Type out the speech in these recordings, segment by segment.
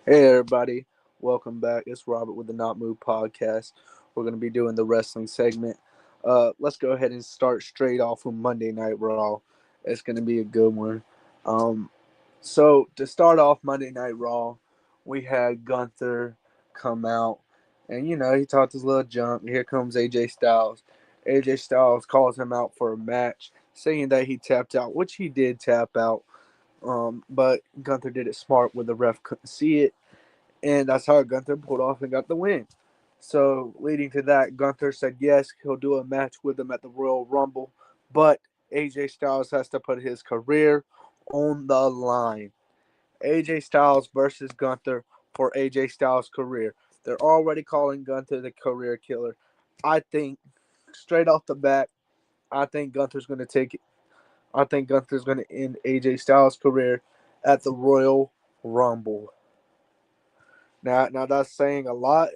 Hey everybody, welcome back. It's Robert with the Not Move podcast. We're going to be doing the wrestling segment. Let's go ahead and start straight off with Monday Night Raw. It's going to be a good one. Um, so to start off Monday Night Raw, we had Gunther come out, and he talked his little junk. Here comes AJ Styles. AJ Styles calls him out for a match, saying that he tapped out, which he did tap out. But Gunther did it smart where the ref couldn't see it, and that's how Gunther pulled off and got the win. So, leading to that, Gunther said yes, he'll do a match with him at the Royal Rumble, but AJ Styles has to put his career on the line. AJ Styles versus Gunther for AJ Styles' career. They're already calling Gunther the career killer. I think, straight off the bat, I think Gunther's going to take it. I think Gunther's going to end AJ Styles' career at the Royal Rumble. Now that's saying a lot.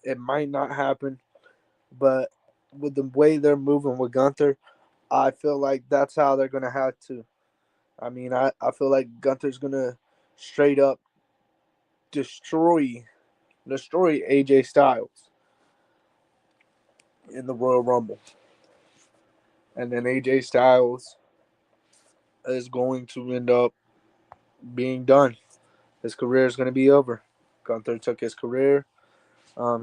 It might not happen, but with the way they're moving with Gunther, I feel like that's how they're gonna have to. I feel like Gunther's gonna straight up destroy AJ Styles in the Royal Rumble, and then AJ Styles is going to end up being done. His career is gonna be over. Gunther took his career.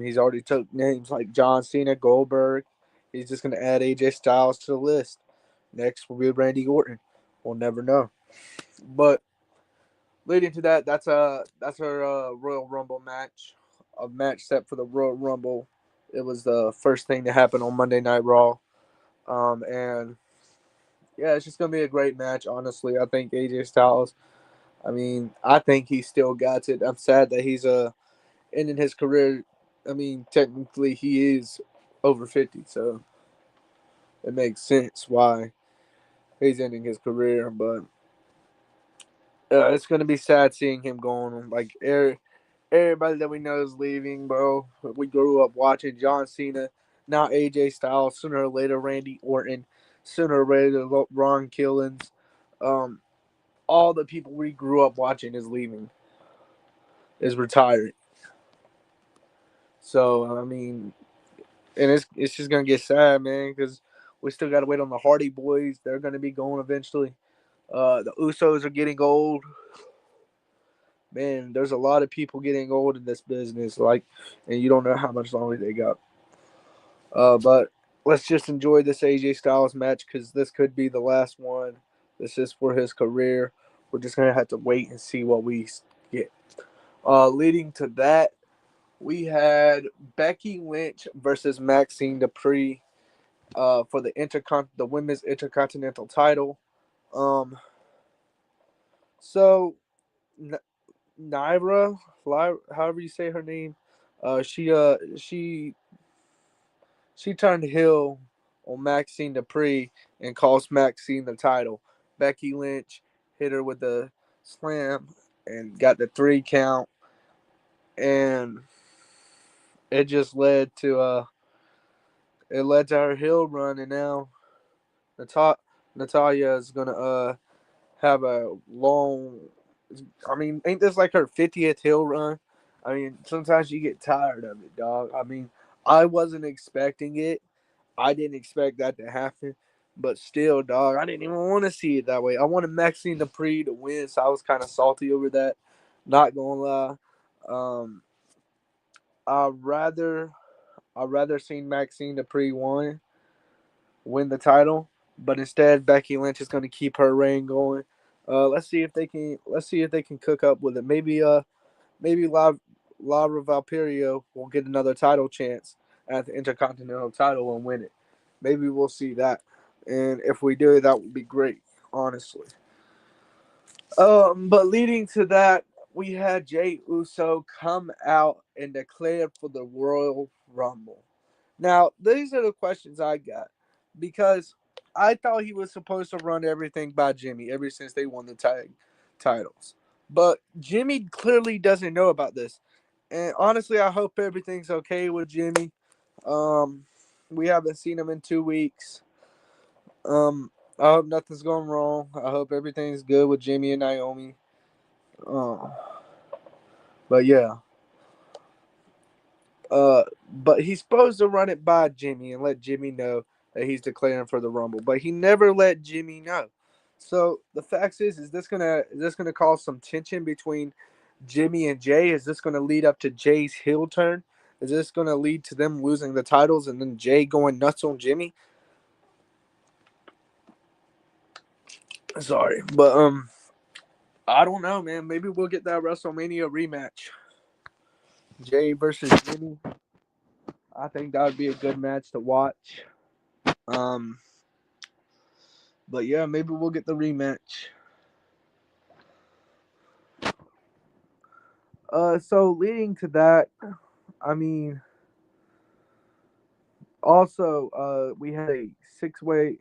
He's already took names like John Cena, Goldberg. He's just gonna add AJ Styles to the list. Next will be Randy Orton. We'll never know. But leading to that, that's our Royal Rumble match. A match set for the Royal Rumble. It was the first thing to happen on Monday Night Raw. And yeah, it's just gonna be a great match. Honestly, I think AJ Styles. I think he still got it. I'm sad that he's ending his career. Technically he is over 50, so it makes sense why he's ending his career. But it's gonna be sad seeing him going. Like everybody that we know is leaving, bro. We grew up watching John Cena, now AJ Styles, sooner or later Randy Orton, sooner or later Ron Killings. Um, all the people we grew up watching is leaving, is retiring. So and it's just gonna get sad, man, because we still gotta wait on the Hardy Boys. They're gonna be going eventually. The Usos are getting old. Man, there's a lot of people getting old in this business, and you don't know how much longer they got. But let's just enjoy this AJ Styles match because this could be the last one. This is for his career. We're just gonna have to wait and see what we get. Leading to that, we had Becky Lynch versus Maxine Dupree for the women's intercontinental title. Um, so Naira, however you say her name, uh, she uh she she turned heel on Maxine Dupree and cost Maxine the title. Becky Lynch hit her with the slam and got the 3 count, and it just led to her heel run, and now Natalia is gonna have a long. Ain't this like her 50th hill run? Sometimes you get tired of it, dog. I wasn't expecting it. I didn't expect that to happen. But still, dog, I didn't even want to see it that way. I wanted Maxine Dupree to win, so I was kind of salty over that. Not gonna lie. Um, I'd rather I'd rather seen Maxine Dupree win the title, but instead Becky Lynch is going to keep her reign going. Let's see if they can cook up with it. Maybe Lara Valperio will get another title chance at the Intercontinental title and win it. Maybe we'll see that, and if we do, that would be great. Honestly, but leading to that, we had Jay Uso come out and declare for the Royal Rumble. Now, these are the questions I got because I thought he was supposed to run everything by Jimmy ever since they won the tag titles. But Jimmy clearly doesn't know about this. And honestly, I hope everything's okay with Jimmy. Um, we haven't seen him in 2 weeks. I hope nothing's going wrong. I hope everything's good with Jimmy and Naomi. But yeah, but he's supposed to run it by Jimmy and let Jimmy know that he's declaring for the Rumble. But he never let Jimmy know. So the fact is this gonna cause some tension between Jimmy and Jay? Is this gonna lead up to Jay's heel turn? Is this gonna lead to them losing the titles and then Jay going nuts on Jimmy? Sorry, but I don't know, man. Maybe we'll get that WrestleMania rematch, Jay versus Jimmy. I think that would be a good match to watch. Um, but yeah, maybe we'll get the rematch. So leading to that, I mean, also, we had a six-way,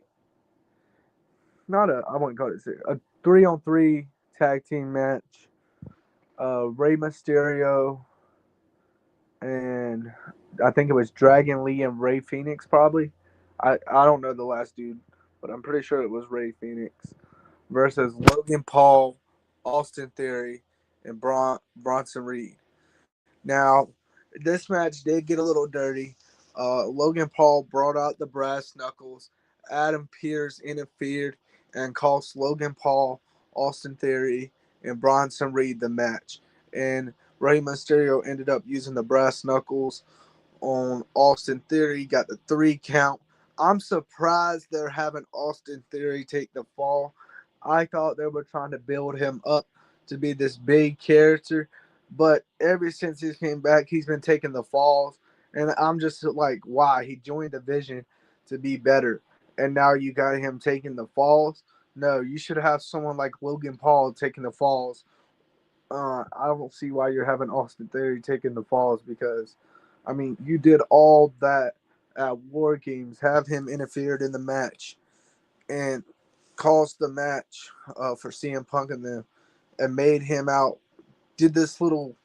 not a, I wouldn't call it a 3-on-3 tag team match. Rey Mysterio and I think it was Dragon Lee and Ray Phoenix, probably. I don't know the last dude, but I'm pretty sure it was Ray Phoenix versus Logan Paul, Austin Theory, and Bronson Reed. Now, this match did get a little dirty. Logan Paul brought out the brass knuckles. Adam Pearce interfered and cost Logan Paul, Austin Theory, and Bronson Reed the match. And Rey Mysterio ended up using the brass knuckles on Austin Theory, got the 3 count. I'm surprised they're having Austin Theory take the fall. I thought they were trying to build him up to be this big character, but ever since he came back, he's been taking the falls. And I'm just like, why? He joined the Vision to be better. And now you got him taking the falls. No, you should have someone like Logan Paul taking the falls. I don't see why you're having Austin Theory taking the falls because, I mean, you did all that at War Games, have him interfered in the match, and caused the match for CM Punk and them, and made him out. Did this little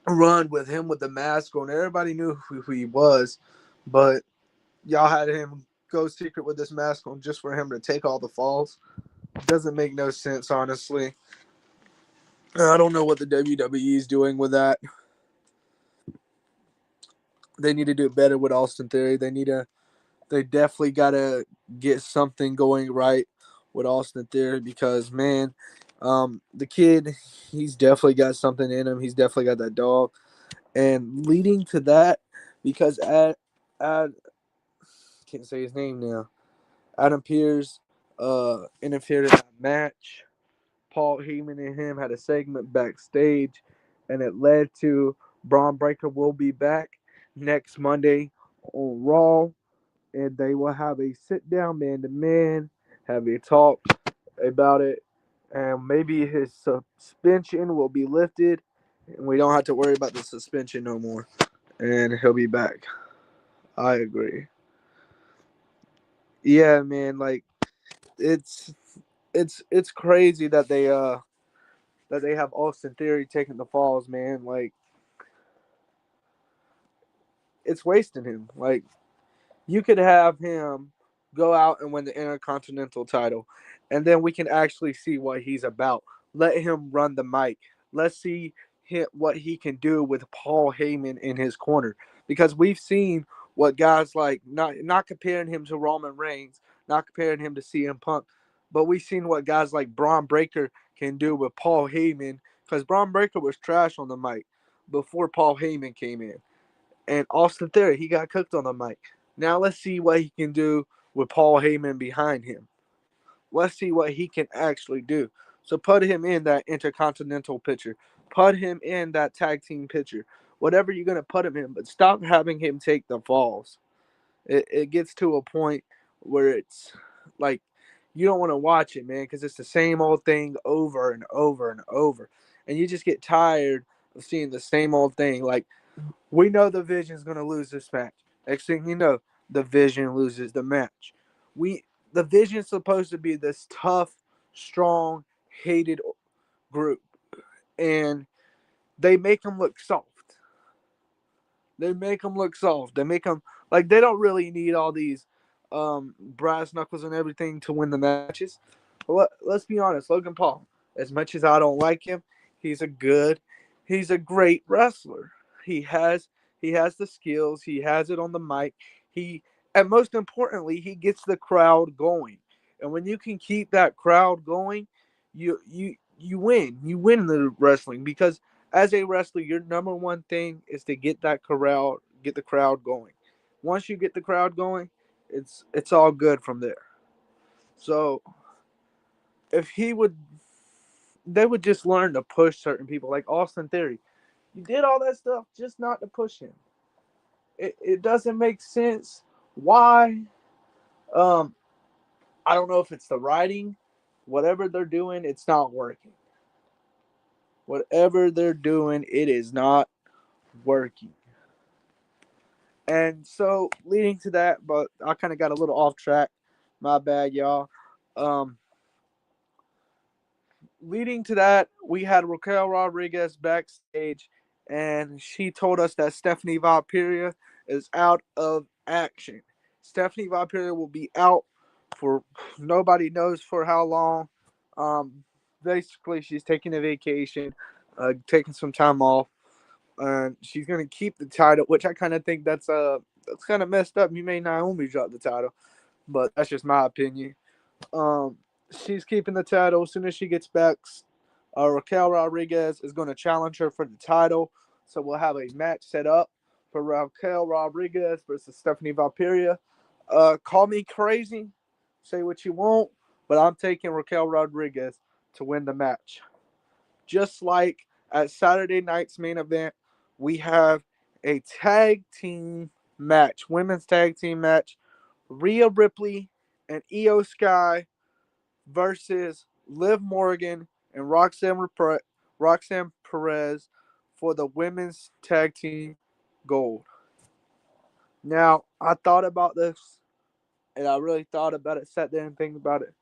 run with him with the mask on. Everybody knew who he was, but y'all had him go secret with this mask on just for him to take all the falls. Doesn't make no sense, honestly. I don't know what the WWE is doing with that. They need to do better with Austin Theory. They definitely gotta get something going right with Austin Theory because man, the kid, he's definitely got something in him. He's definitely got that dog. And leading to that, because at can't say his name now. Adam Pearce interfered in that match. Paul Heyman and him had a segment backstage, and it led to Braun Breaker will be back next Monday on Raw, and they will have a sit down man to man, have a talk about it, and maybe his suspension will be lifted, and we don't have to worry about the suspension no more, and he'll be back. I agree. Yeah, man, like it's it's crazy that they have Austin Theory taking the falls, man. Like it's wasting him. Like you could have him go out and win the Intercontinental title, and then we can actually see what he's about. Let him run the mic. Let's see what he can do with Paul Heyman in his corner, because we've seen what guys like not comparing him to Roman Reigns, not comparing him to CM Punk, but we've seen what guys like Braun Breaker can do with Paul Heyman, because Braun Breaker was trash on the mic before Paul Heyman came in. And Austin Theory, he got cooked on the mic. Now let's see what he can do with Paul Heyman behind him. Let's see what he can actually do. So put him in that intercontinental picture. Put him in that tag team picture. Whatever you're going to put him in, but stop having him take the falls. It gets to a point where it's like you don't want to watch it, man, because it's the same old thing over and over and over. And you just get tired of seeing the same old thing. Like, we know the Vision's going to lose this match. Next thing you know, the Vision loses the match. The Vision's supposed to be this tough, strong, hated group, and they make them look soft. They make them look soft. They make them like they don't really need all these brass knuckles and everything to win the matches. But let's be honest, Logan Paul. As much as I don't like him, he's a good. He's a great wrestler. He has he has the skills. He has it on the mic. He and most importantly, he gets the crowd going. And when you can keep that crowd going, you win. You win in the wrestling because as a wrestler, your number one thing is to get the crowd going. Once you get the crowd going, it's all good from there. So if he would, they would just learn to push certain people like Austin Theory. You did all that stuff just not to push him. It doesn't make sense. Why? Um, I don't know if it's the writing. Whatever they're doing, it's not working. Whatever they're doing, it is not working. And so, leading to that, but I kind of got a little off track. My bad, y'all. Um, Leading to that, we had Raquel Rodriguez backstage, and she told us that Stephanie Valkyria is out of action. Stephanie Valkyria will be out for nobody knows for how long. Um, Basically, she's taking a vacation, taking some time off, and she's gonna keep the title, which I kind of think that's kind of messed up. You made Naomi drop the title, but that's just my opinion. Um, she's keeping the title. As soon as she gets back, Raquel Rodriguez is going to challenge her for the title. So we'll have a match set up for Raquel Rodriguez versus Stephanie Valkyria. Call me crazy, say what you want, but I'm taking Raquel Rodriguez to win the match. Just like at Saturday night's main event, we have a tag team match, women's tag team match. Rhea Ripley and Io Sky versus Liv Morgan and Roxanne Perez for the women's tag team gold. Now, I thought about this and I really thought about it, sat there and think about it.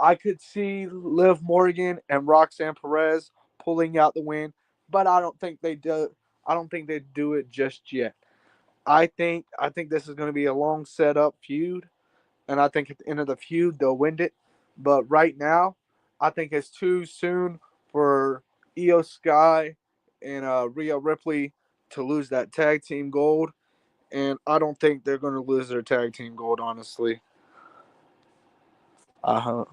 I could see Liv Morgan and Roxanne Perez pulling out the win, but I don't think they do. I don't think they do it just yet. I think this is going to be a long setup feud, and I think at the end of the feud they'll win it. But right now, I think it's too soon for Io Sky and Rhea Ripley to lose that tag team gold, and I don't think they're going to lose their tag team gold. Honestly, uh huh.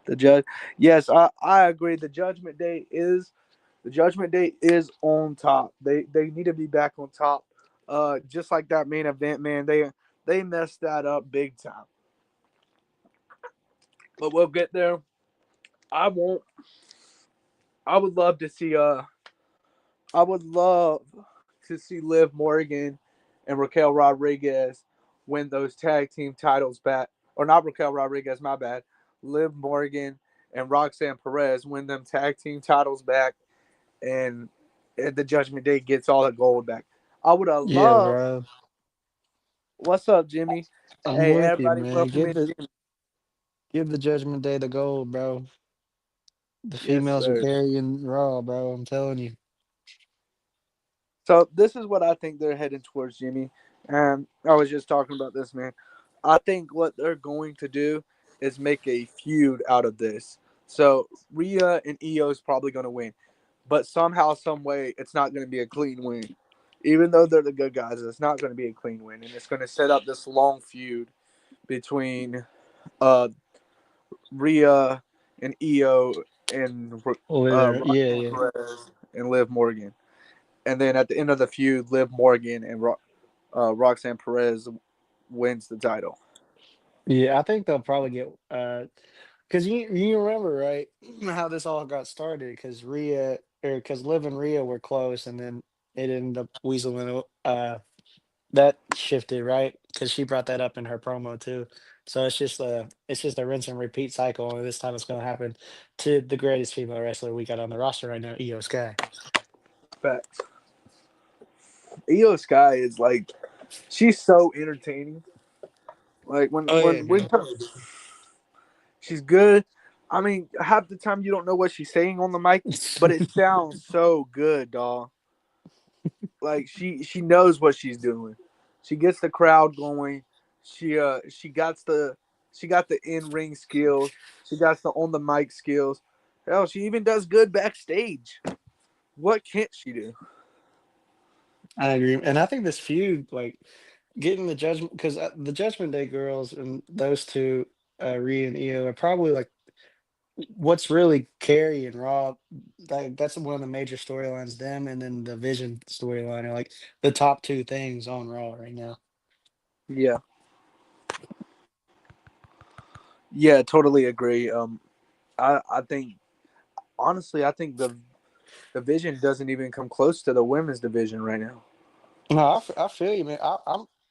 The judge, yes, I agree. The Judgment Day is on top. They need to be back on top. Just like that main event, man. They messed that up big time. But we'll get there. I won't. I would love to see. I would love to see Liv Morgan and Raquel Rodriguez win those tag team titles back. Or not Raquel Rodriguez, my bad. Liv Morgan and Roxanne Perez win them tag team titles back, and the Judgment Day gets all the gold back. I would have Yeah, loved. bro. What's up, Jimmy? I'm Hey, with you, everybody, man. welcome in, Jimmy. Give the Judgment Day the gold, bro. The Yes, females are sir. carrying Raw, bro. I'm telling you. So this is what I think they're heading towards, Jimmy. And I was just talking about this, man. I think what they're going to do is make a feud out of this. So Rhea and Io is probably going to win, but somehow, some way, it's not going to be a clean win. Even though they're the good guys, it's not going to be a clean win, and it's going to set up this long feud between uh, Rhea and Io and Yeah, Roxanne yeah. Perez and Liv Morgan. And then at the end of the feud, Liv Morgan and Roxanne Perez wins the title. Yeah, I think they'll probably get because you remember, right, how this all got started because Rhea or because Liv and Rhea were close and then it ended up weaseling that shifted, right? Because she brought that up in her promo too. So it's just a rinse and repeat cycle, and this time it's gonna happen to the greatest female wrestler we got on the roster right now, Io Sky. Facts. Io Sky is like she's so entertaining. Like Oh yeah, when man. she's good. I mean, half the time you don't know what she's saying on the mic, but it sounds so good, dog. Like she knows what she's doing. She gets the crowd going. She got the in ring skills. She got the on the mic skills. Hell, she even does good backstage. What can't she do? I agree, and I think this feud, like getting the judgment, because the Judgment Day girls and those two, Rhea and Io, are probably like what's really carrying Raw. That's one of the major storylines. Them and then the Vision storyline are like the top two things on Raw right now. Yeah, yeah, totally agree. I think honestly, I think the division doesn't even come close to the women's division right now. No, I feel you, man.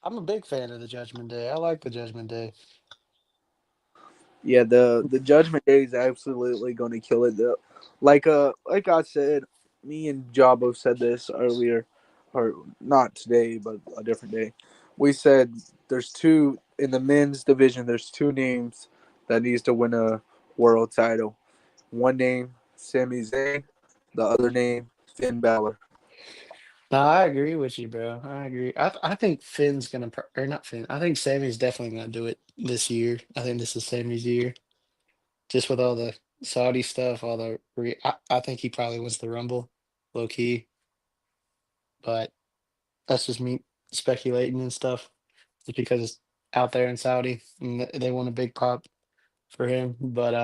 I'm a big fan of the Judgment Day. I like the Judgment Day. Yeah, the Judgment Day is absolutely going to kill it. Like I said, me and Jabo said this earlier, or not today, but a different day. We said there's two in the men's division. There's two names that needs to win a world title. One name Sami Zayn, the other name Finn Balor. No, I agree with you, bro. I agree. I think Finn's gonna or not Finn. I think Sammy's definitely gonna do it this year. I think this is Sammy's year, just with all the Saudi stuff, all the I think he probably wins the Rumble, low key. But that's just me speculating and stuff, just because it's out there in Saudi and they want a big pop for him. But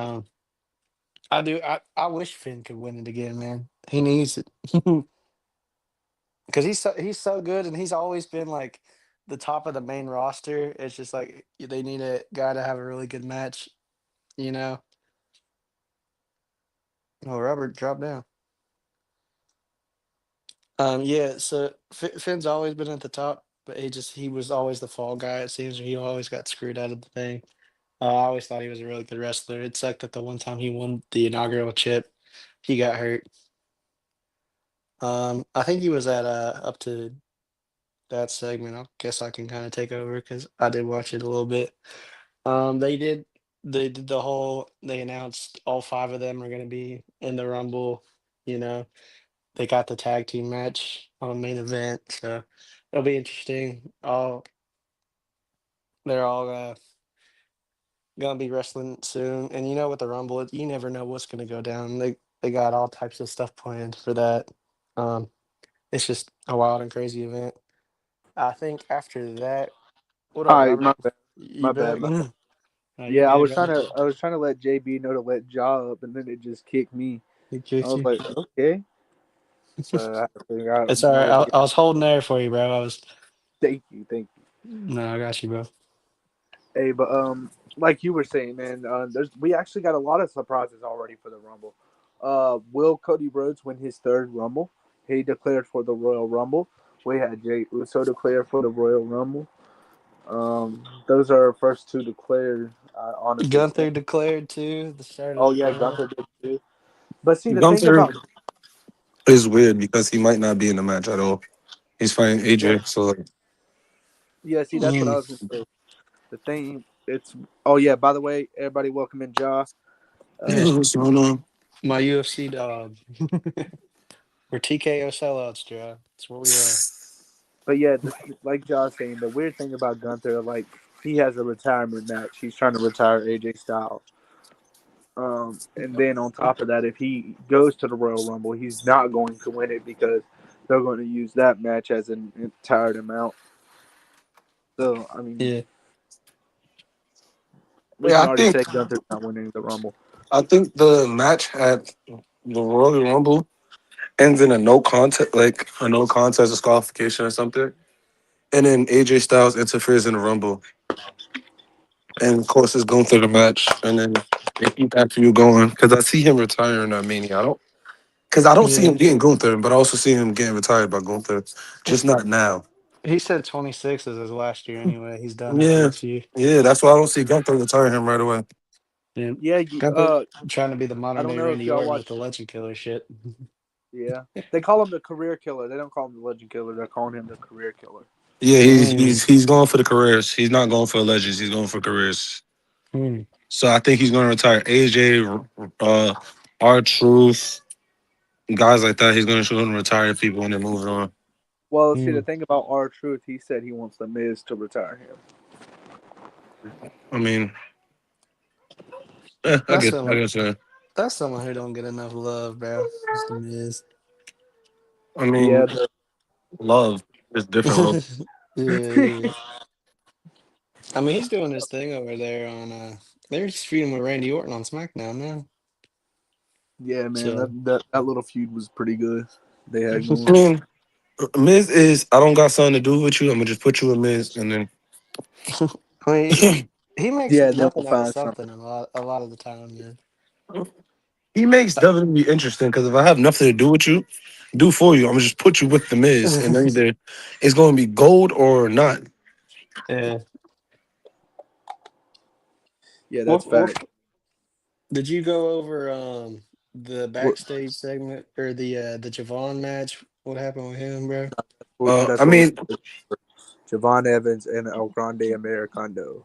I do. I wish Finn could win it again, man. He needs it because he's so good and he's always been like the top of the main roster. It's just like they need a guy to have a really good match, you know. Oh, Robert, drop down. Yeah. So Finn's always been at the top, but he was always the fall guy. It seems he always got screwed out of the thing. I always thought he was a really good wrestler. It sucked that the one time he won the inaugural chip, he got hurt. I think he was at up to that segment. I guess I can kind of take over because I did watch it a little bit. They did the whole. They announced all five of them are going to be in the Rumble. You know, they got the tag team match on main event, so it'll be interesting. All they're all gonna be wrestling soon, and you know, with the Rumble, you never know what's gonna go down. They got all types of stuff planned for that. Um, it's just a wild and crazy event. I think after that, what up, All right, Robert? my bad, You my bad, back? my bad. You Yeah, good, brother? I was trying to let JB know to let Ja up, and then it just kicked me. He I kicked was you. like, okay, so I had to figure out It's all right. where to get. I was holding there for you, bro. I was. Thank you, thank you. No, I got you, bro. Hey, but like you were saying, man, there's we actually got a lot of surprises already for the Rumble. Will Cody Rhodes win his third Rumble? He declared for the Royal Rumble. We had Jay Uso declare for the Royal Rumble. Those are our first two declared. I honestly Gunther think. declared too. The start of Oh the yeah, Raw. Gunther did too. But see, the thing Gunther about is weird because he might not be in the match at all. He's fighting yeah, AJ, so like, yeah, see, that's what I Mm, was gonna say. The thing, it's oh yeah. By the way, everybody, welcome in, Ja. yeah, Uh, what's going on? my UFC dog. We're TKO sellouts, Joe. That's what we are. but yeah, like Josh saying, the weird thing about Gunther, like he has a retirement match. He's trying to retire AJ Styles. And then on top of that, if he goes to the Royal Rumble, he's not going to win it because they're going to use that match as an entire amount. So I mean, Yeah. we Yeah, can already say Gunther's not winning the Rumble. I think the match at the Royal Rumble ends in a no contest, like a no contest disqualification or something, and then AJ Styles interferes in the Rumble, and of course it's going through the match, and then they keep after you going because I see him retiring at Mania. I don't see Yeah. him getting Gunther, but I also see him getting retired by Gunther, just not now. He said 26 is his last year anyway. He's done after Yeah, this year. yeah, that's why I don't see Gunther retiring him right away. Yeah. Yeah, Gunther trying to be the I modern don't day know if Randy y'all Orton with watch. the legend killer shit. Yeah, they call him the career killer. They don't call him the legend killer. They're calling him the career killer. Yeah, he's Mm, he's he's going for the careers. He's not going for legends. He's going for careers. mm, So I think he's going to retire AJ, R Truth, guys like that. He's going to retire people and then move on. Well, see, the mm. thing about R Truth, he said he wants the Miz to retire him. I mean, I That's guess I some guess. That's someone who don't get enough love, bro. It's the Miz. I Yeah, mean, love is different love. Yeah, yeah. I mean, he's doing his thing over there on. They're just feuding with Randy Orton on SmackDown now. yeah, man. So, That little feud was pretty good. They had I going. mean, Miz is I don't got something to do with you. I'm gonna just put you in Miz, and then I mean, he makes Yeah, they'll nothing out of find something something. a lot of the time, man. he makes WWE interesting because if I have nothing to do with you, do for you, I'm gonna just put you with the Miz, and either it's gonna be gold or not. Yeah. Yeah, that's What fact. did you go over the What backstage segment or the Javon match? What happened with him, bro? that's I what we're mean, Javon Evans and El Grande Americano.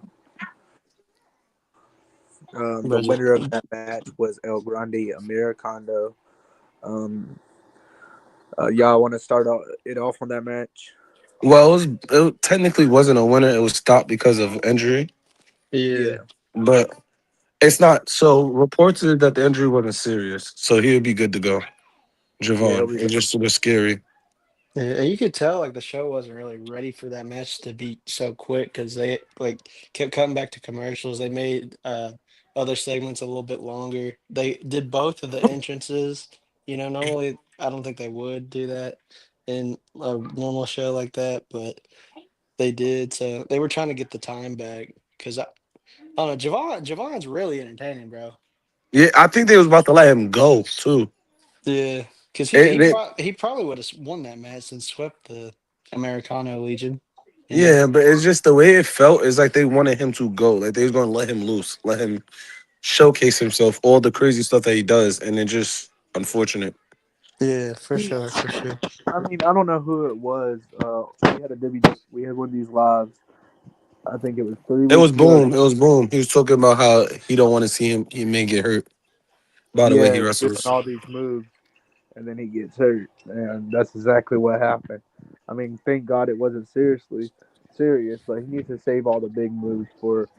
The Bro, winner of that match was El Grande Americano. Um, y'all want to start it off on that match? well, it technically wasn't a winner. It was stopped because of injury, yeah, Yeah, but it's not. So reports is that the injury wasn't serious, so he would be good to go. yeah, he'll Javon, be it's back. just super scary. yeah, and you could tell like the show wasn't really ready for that match to be so quick because they like kept cutting back to commercials. They made other segments a little bit longer. They did both of the entrances. Normally I don't think they would do that in a normal show like that, but they did. So they were trying to get the time back because I don't know. Javon's really entertaining, bro. Yeah, I think they was about to let him go too. Yeah, because he It, he it, probably he probably would have won that match and swept the Americano Legion. You know. yeah, but it's just the way it felt is like they wanted him to go. Like they was gonna let him loose, let him showcase himself, all the crazy stuff that he does, and it just unfortunate. Yeah, for sure, for sure. I mean, I don't know who it was. We had a we had one of these lives. I think it was three It was weeks ago. boom. It was boom. He was talking about how he don't want to see him. He may get hurt by the way he Yeah, he's doing wrestles. all these moves, and then he gets hurt, and that's exactly what happened. I mean, thank God it wasn't seriously serious, but he needs to save all the big moves for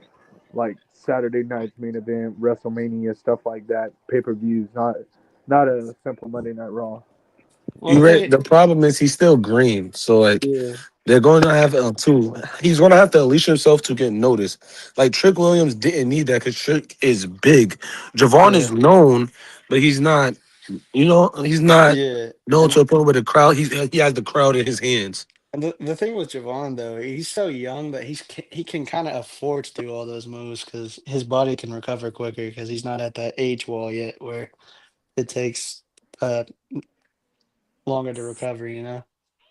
like Saturday night's main event, WrestleMania, stuff like that, pay per views, not a simple Monday Night Raw. Well, the You read thing, the problem is he's still green, so like yeah, they're going to have to. He's going to have to unleash himself to get noticed. Like Trick Williams didn't need that because Trick is big. Javon yeah, is known, but he's not. He's not yeah, known and to a point where the crowd. He has the crowd in his hands. the thing with Javon though, he's so young that he can kind of afford to do all those moves because his body can recover quicker because he's not at that age wall yet where it takes uh longer to recover.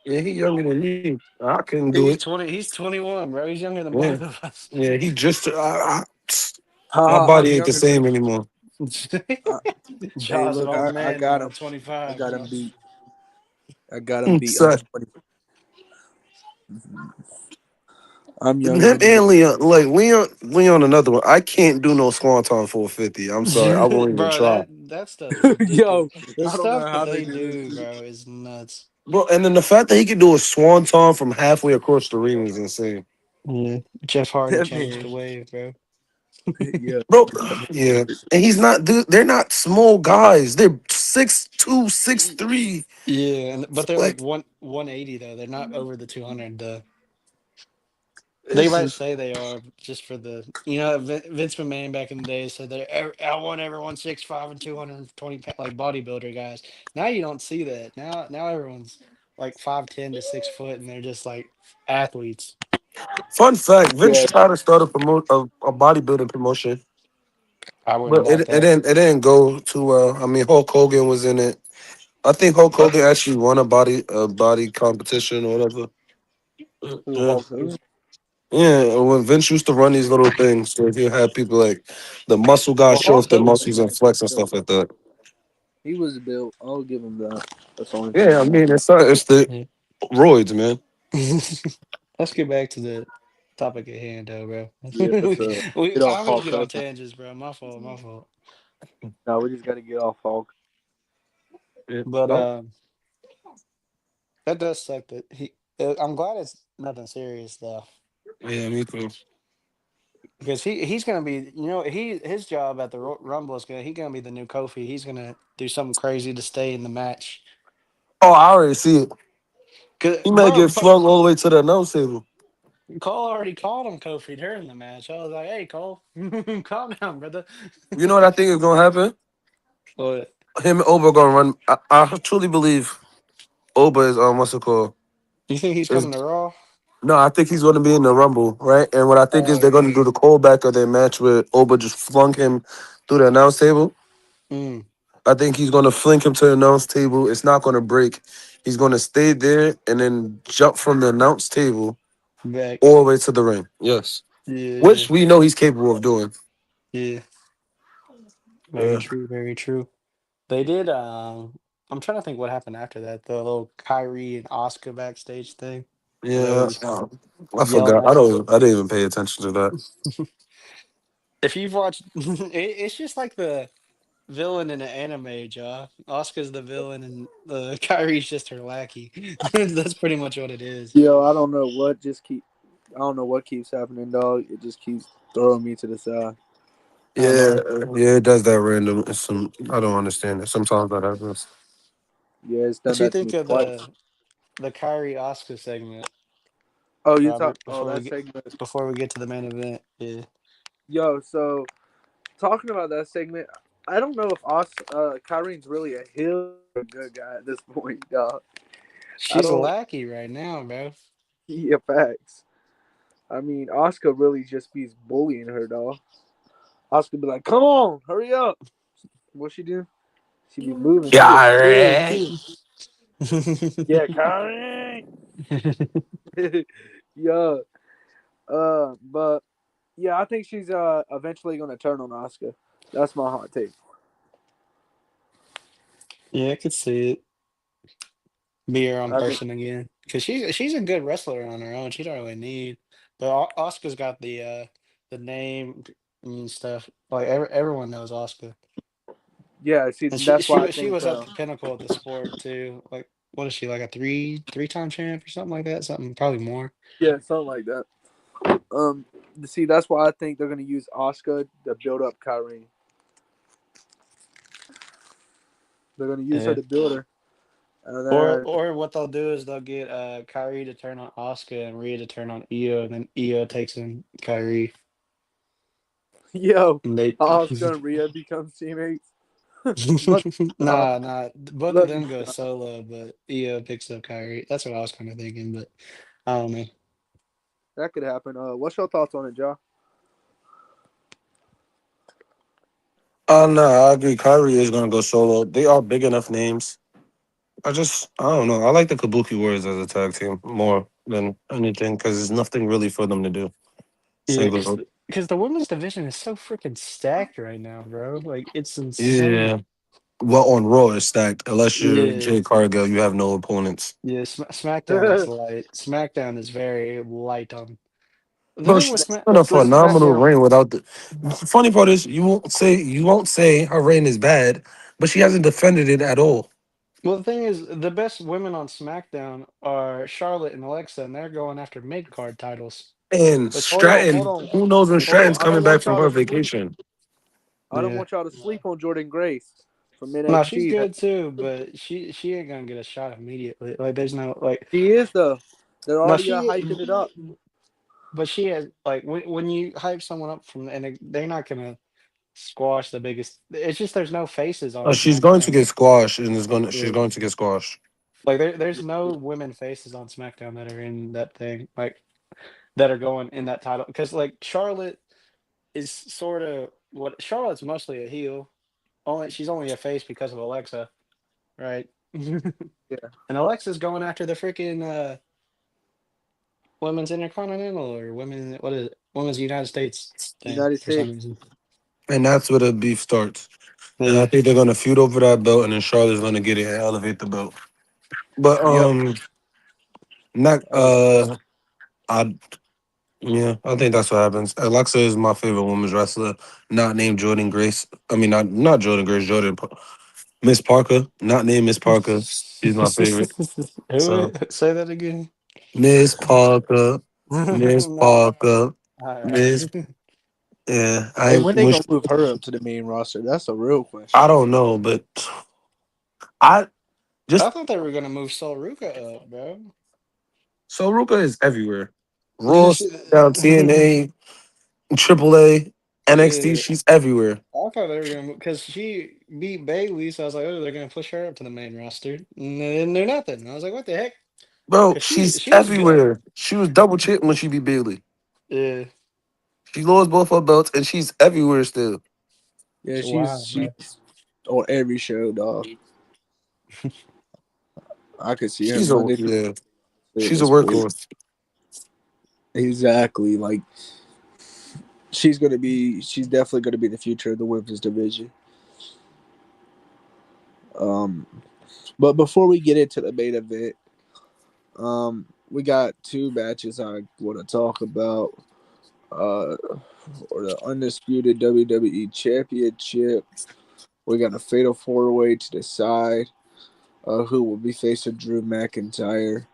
Yeah, he younger than me. I couldn't do it. He's 20. He's 21, bro. He's younger than Yeah, both of us. yeah. He just. My Haha, body I'm ain't the younger than. same anymore. Uh, hey, Jaw's an look, old I man got now, him. I 25, got bro. him beat. I got him beat. So I'm him younger than you. and Leon, like Leon, another one. I can't do no Swanton 450. I'm sorry, I won't even Bro, try. that stuff's ridiculous. Yo, The I don't know stuff that how they they do this do, shit. bro, is nuts. Bro, and then the fact that he can do a Swanton from halfway across the ring is insane. Yeah. Jeff Hardy That changed the man, wave, bro. yeah, Bro, that man. yeah, and he's not. They're not small guys. They're 6'2", Y- 6'3". Yeah, but they're like Like 180 though. They're not over the 200 though. They it's might just say they are just for Vince McMahon back in the day said that I want everyone 6'5" and 220 like bodybuilder guys. Now you don't see that. Now everyone's like 5'10" to 6 foot and they're just like athletes. fun fact. Vince Yeah, tried to start a bodybuilding promotion, I wouldn't but doubt that. it didn't go too well. I mean, Hulk Hogan was in it. I think Hulk Hogan actually won a body competition or whatever. who Yeah. Hulk Hogan? Yeah, when Vince used to run these little things, so he had people like the muscle guys Well, show Hulk off their Hogan muscles was and flex and built. stuff like that. He was built. I'll give him that. That's the only thing Yeah, I I mean give. it's the Yeah. roids, man. Let's get back to the topic at hand, though, bro. Yeah, for sure. Get I off always Hulk get on Hogan. tangents, bro. My fault, my fault. No, we just got to get off Hulk. Yeah, But no, that does suck. I'm glad it's nothing serious though. yeah, me too. because he's gonna be, his job at the Rumble is gonna be the new Kofi. He's gonna do something crazy to stay in the match. Oh, I already see it. Cause, He might bro, get flung all the way to the announce table. Cole already called him Kofi during the match. I was like, hey Cole, calm down, brother. You know what I think is gonna happen? But Him and Oba gonna run. I truly believe Oba is what's it called? you think he's Is coming to Raw? no, I think he's gonna be in the Rumble, right? And what I think is they're Okay. gonna do the callback of their match where Oba just flung him through the announce table. Mm, I think he's gonna fling him to the announce table. It's not gonna break. He's gonna stay there and then jump from the announce table back. all the way to the ring. Yes, Yeah, yeah, which we know he's capable of doing. yeah. Very Yeah, true. Very true. They did. I'm trying to think what happened after that. The little Kyrie and Oscar backstage thing where they yeah. was I yelling forgot. at them. I didn't even pay attention to that. If you've watched, it's just like the villain in an anime, Jaw. Oscar's the villain, and Kyrie's just her lackey. That's pretty much what it is. Yo, I don't know what keeps happening, dog. It just keeps throwing me to the side. Oh Yeah, no. yeah, it does that random. It's some I don't understand it. Sometimes that happens. Yeah, it's done What you that to me think of twice. the Kyrie Oscar segment, Oh, you talk. Robert? Oh, that segment. Before we get to the main event, yeah. Yo, so talking about that segment, I don't know if Kyrie's really a heel or a good guy at this point, dog. I She's a don't. lackey right now, bro. Yeah, facts. I mean, Oscar really just be bullying her, dog. Oscar be like, "Come on, hurry up." What she do? She be moving. She get serious Yeah, too. Yeah, Kyrie. Yeah. But yeah, I think she's eventually gonna turn on Oscar. That's my hot take. Yeah, I could see it. Be her own I think person again. Because she's a good wrestler on her own. She don't really need. But Oscar's got the name and stuff. Like everyone knows Oscar. yeah. See, And that's why I she think was at the pinnacle of the sport too. Like what is she, like a three-time champ or something like that? Something probably more. yeah, something like that. Um, see, that's why I think they're gonna use Oscar to build up Kyrie. They're gonna use her Yeah. to build her, and then Or what they'll do is they'll get Kyrie to turn on Oscar and Rhea to turn on Io, and then Io takes in Kyrie. yo, And they Oscar and Rhea become teammates. Let me stop. nah, both of Let me them go stop. solo, but Io picks up Kyrie. That's what I was kind of thinking, but I don't know. That could happen. What's your thoughts on it, Joe? oh no, I agree. Kyrie is gonna go solo. They are big enough names. I don't know. I like the Kabuki Warriors as a tag team more than anything because there's nothing really for them to do. Yeah, Single. because the women's division is so freaking stacked right now, bro. Like it's insane. Yeah. Well, on Raw it's stacked. Unless you're Yeah, Jay Cargill, you have no opponents. yeah. SmackDown is light. SmackDown is very light on. The Bro, thing with she's Smack on a with phenomenal SmackDown. reign without the. The funny part is you won't say her reign is bad, but she hasn't defended it at all. Well, the thing is, the best women on SmackDown are Charlotte and Alexa, and they're going after mid card titles. And Which Hold Stratton, on, who knows when hold on. Stratton's I don't coming back want from y'all her to sleep. vacation? I don't yeah, want y'all to sleep on Jordan Grace from no, she's NXT. good too, but she ain't gonna get a shot immediately. Like, there's no like, She is though. They're no, already she, hyping it up. but she has like when you hype someone up from and they're not gonna squash the biggest. It's just there's no faces on She's going to SmackDown. get squashed, and she's Yeah. going to get squashed. Like there's no women faces on SmackDown that are in that thing, like that are going in that title. Because like Charlotte is sort of what Charlotte's mostly a heel. Only she's only a face because of Alexa, right? And Yeah, Alexa's going after the freaking women's intercontinental or women what is it? Women's United States thing United for some States. reason. And that's where the beef starts. And I Yeah. think they're gonna feud over that belt, and then Charlotte's gonna get it and elevate the belt. But Yep. not Uh, I yeah, I think that's what happens. Alexa is my favorite women's wrestler, not named Jordan Grace. I mean, not Jordan Grace, Miss Parker, not named Miss Parker. She's my favorite. Who So say that again? Miss Parker, Miss No. Parker, All Miss right. Yeah, Hey, I when they wish. gonna move her up to the main roster? That's a real I question. don't know, but I I just thought they were gonna move Solruka up, bro. Soruka is everywhere. Yeah, Raw, down TNA, AAA, NXT. yeah. She's everywhere, I thought they were gonna move because she beat Bailey, so I was like, oh, they're gonna push her up to the main roster, and they didn't do nothing. I was like, what the heck? bro. Because she She's she was good. everywhere. She was double champ when she beat Bailey. Yeah. She lost both her belts, and she's everywhere still. Yeah, Wow, she's bro. on every show, dog. I could see her She's a Monday through yeah. Thursday She's a this week. workhorse. Exactly. Like she's definitely gonna be the future of the women's division. Um, but before we get into the main event, we got two matches I want to talk about. Uh, or the undisputed WWE Championship. We got a fatal four way to decide who will be facing Drew McIntyre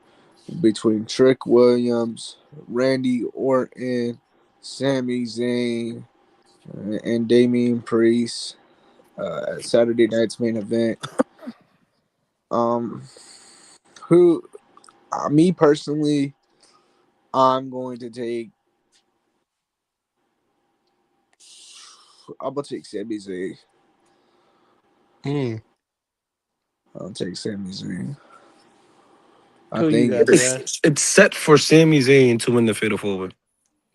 between Trick Williams, Randy Orton, Sami Zayn, and Damian Priest at Saturday night's main event. Um, who, me personally, I'm going to take. I'm gonna take Sami Zayn. Mm. I'll take Sami Zayn. I Who you think got, Josh? It's set for Sami Zayn to win the Fatal Four Way.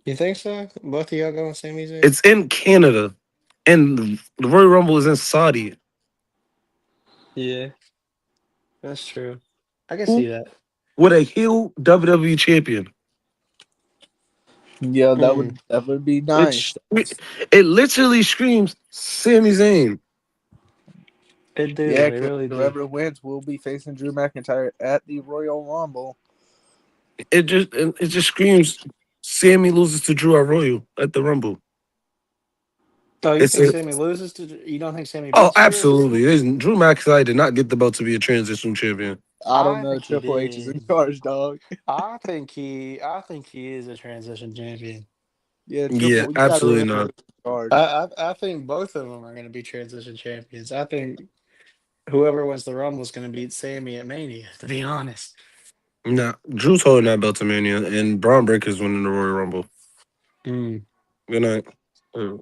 You think so? Both of y'all going Sami Zayn? It's in Canada, and the Royal Rumble is in Saudi. Yeah, that's true. I can Who see that. with a heel WWE champion? yeah, Mm. that would be nice. It's it literally screams Sami Zayn. They do. Yeah, They because really do. whoever wins will be facing Drew McIntyre at the Royal Rumble. It just screams Sammy loses to Drew at Royal at the Rumble. Oh, you It's think a Sammy loses to? You don't think Sammy oh beats Drew at the absolutely. Rumble? Drew McIntyre did not get the belt to be a transition champion. I don't I know. think he Triple H is in did. charge, dog. I think he is a transition champion. Yeah, Yeah, You got to absolutely remember not. who's in charge. I think both of them are going to be transition champions. I think whoever wins the Rumble is going to beat Sammy at Mania. To be honest, Nah, Drew's holding that belt to Mania, and Braun Breaker's winning the Royal Rumble. mm, Good night.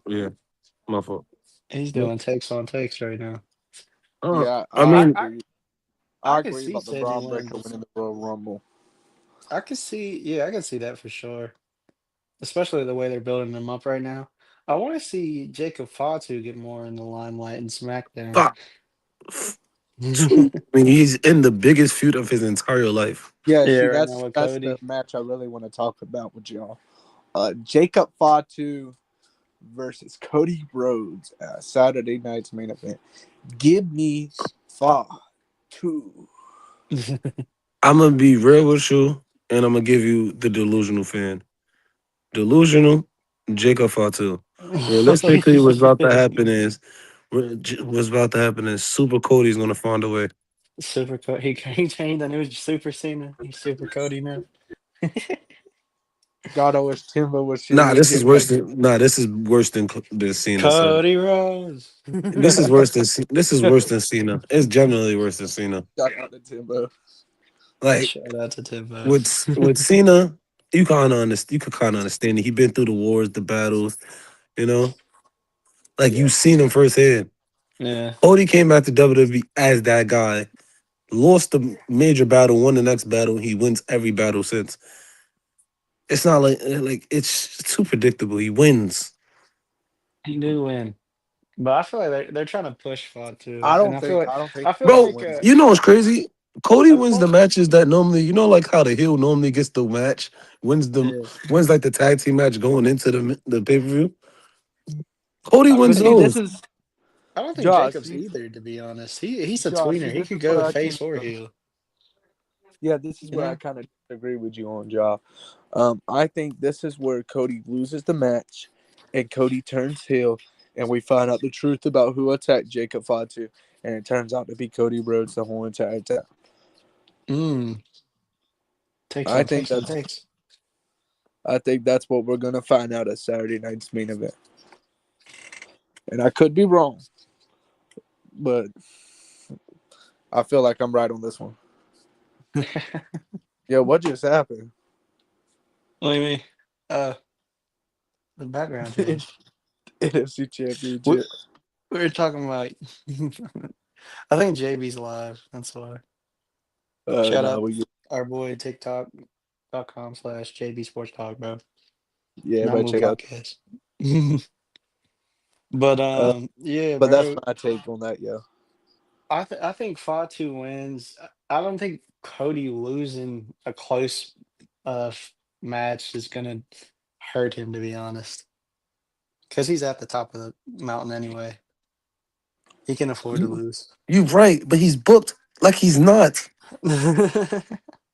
Yeah, my fault. he's Yep. doing takes on takes right now. Yeah, I I I mean, I, agree. I I could agree see about the Sammy Braun winning Breaker this. winning the Royal Rumble. I could see, yeah, I could see that for sure. Especially the way they're building him up right now. I want to see Jacob Fatu get more in the limelight in SmackDown. fuck. I mean, he's in the biggest feud of his entire life. Yeah, Yeah, see, right now with that's the Cody. match I really want to talk about with y'all. Jacob Fatu versus Cody Rhodes at Saturday night's main event. Give me Fatu. I'm gonna be real with you, and I'm gonna give you the delusional fan. Delusional, Jacob Fatu. Realistically, what's about to happen is Super Cody's gonna find a way. Super Cody. He changed the new Super Cena. He's Super Cody now. God, I wish Timbo was here. We'd get back. This is worse than Cena. Son. Cody Rose. This is worse than Cena. It's generally worse than Cena. Shout out to Timbo. Like Shout out to Timbo. with Cena, you could kind of understand it. He been through the wars, the battles, you know. Like Yeah. you seen him firsthand. Yeah. Cody came back to WWE as that guy, lost the major battle, won the next battle. He wins every battle since. It's not like it's too predictable. He wins. He do win. But I feel like they're trying to push Fatu. I And don't think I feel Cody Bro, like wins. you know what's crazy? Cody of wins the course. matches that normally, like how the heel normally gets the match, Yeah. wins like the tag team match going into the pay per view. Cody I But wins see, think this those. is I don't think Josh. Jacobs either, to be honest. He's a Josh, see, tweener. He this could is where go I face can. or heel. Yeah, this is You where I know? kind of agree with you on, Josh. I think this is where Cody loses the match, and Cody turns heel, and we find out the truth about who attacked Jacob Fatu, and it turns out to be Cody Rhodes the whole entire time. Mm. Takes I on think takes on that's takes. I think that's what we're gonna find out at Saturday night's main event. And I could be wrong, but I feel like I'm right on this one. Yeah, what just happened? What do you mean? Uh, the background changed. NFC We, Championship. we were talking about. I think JB's live. That's why. Shout No, out we our boy TikTok.com/JB Sports Talk, bro. yeah, Not but move check out. podcast. But Uh, yeah, but that's bro. my take on that. Yeah, I think Fatu wins. I don't think Cody losing a close match is gonna hurt him, to be honest, because he's at the top of the mountain anyway. He can afford to You lose. you right, but he's booked like he's not.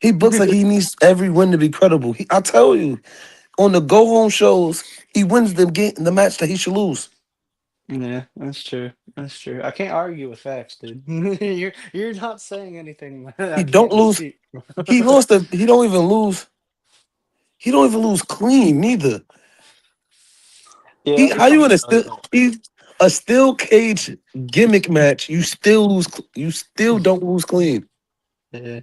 He books like he needs every win to be credible. I tell you, on the go home shows, he wins the match that he should lose. Yeah, that's true. That's true. I can't argue with facts, dude. You're not saying anything that He I don't can't lose. dispute. He lost the. He don't even lose. He don't even lose clean neither. Yeah, He that'd be how you in something a to talk still about. a steel cage gimmick match? You still lose. You still don't lose clean. Yeah.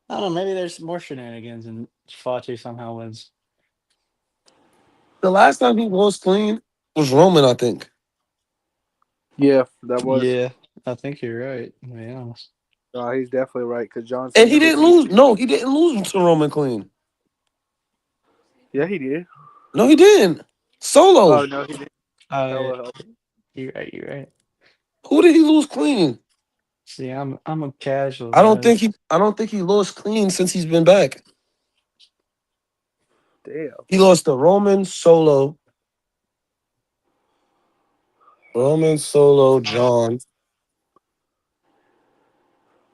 I don't know. Maybe there's more shenanigans and Fatu somehow wins. The last time he lost clean was Roman, I think, yeah, that was. Yeah, I think you're right, to be honest. He's definitely right because John and Cena he didn't didn't. lose. No, he didn't lose to Roman clean. Yeah, he did. No, he didn't. Oh Solo. no, he didn't. Oh, yeah. Hella. You're right. You're right. Who did he lose clean? See, I'm a casual, I don't bro. think he. I don't think he lost clean since he's been back. Damn. He lost to Roman Solo. Roman Solo. John.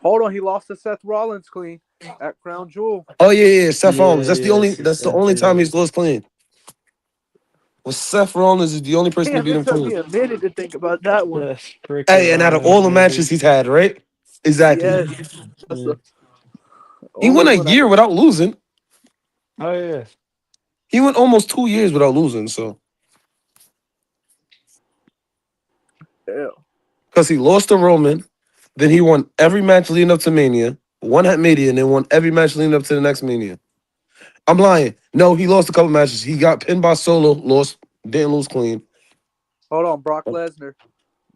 Hold on, he lost to Seth Rollins clean at Crown Jewel. Oh yeah, yeah. Seth Rollins. Yeah, That's the only. yes, he That's the said only time too. he's lost clean. Well, Seth Rollins is the only person to Damn, beat it him took clean. me a minute to think about that one. The freaking Hey, and out of all Rollins, the matches baby. he's had, right? Exactly. Yes, that's Yeah. the He only went a one I year without losing. Oh yeah. He went almost 2 years without losing. So can. because he lost to Roman, then he won every match leading up to Mania, won at Mania, and then won every match leading up to the next Mania. I'm lying. No, he lost a couple matches. He got pinned by Solo, lost, didn't lose clean. Hold on, Brock Lesnar.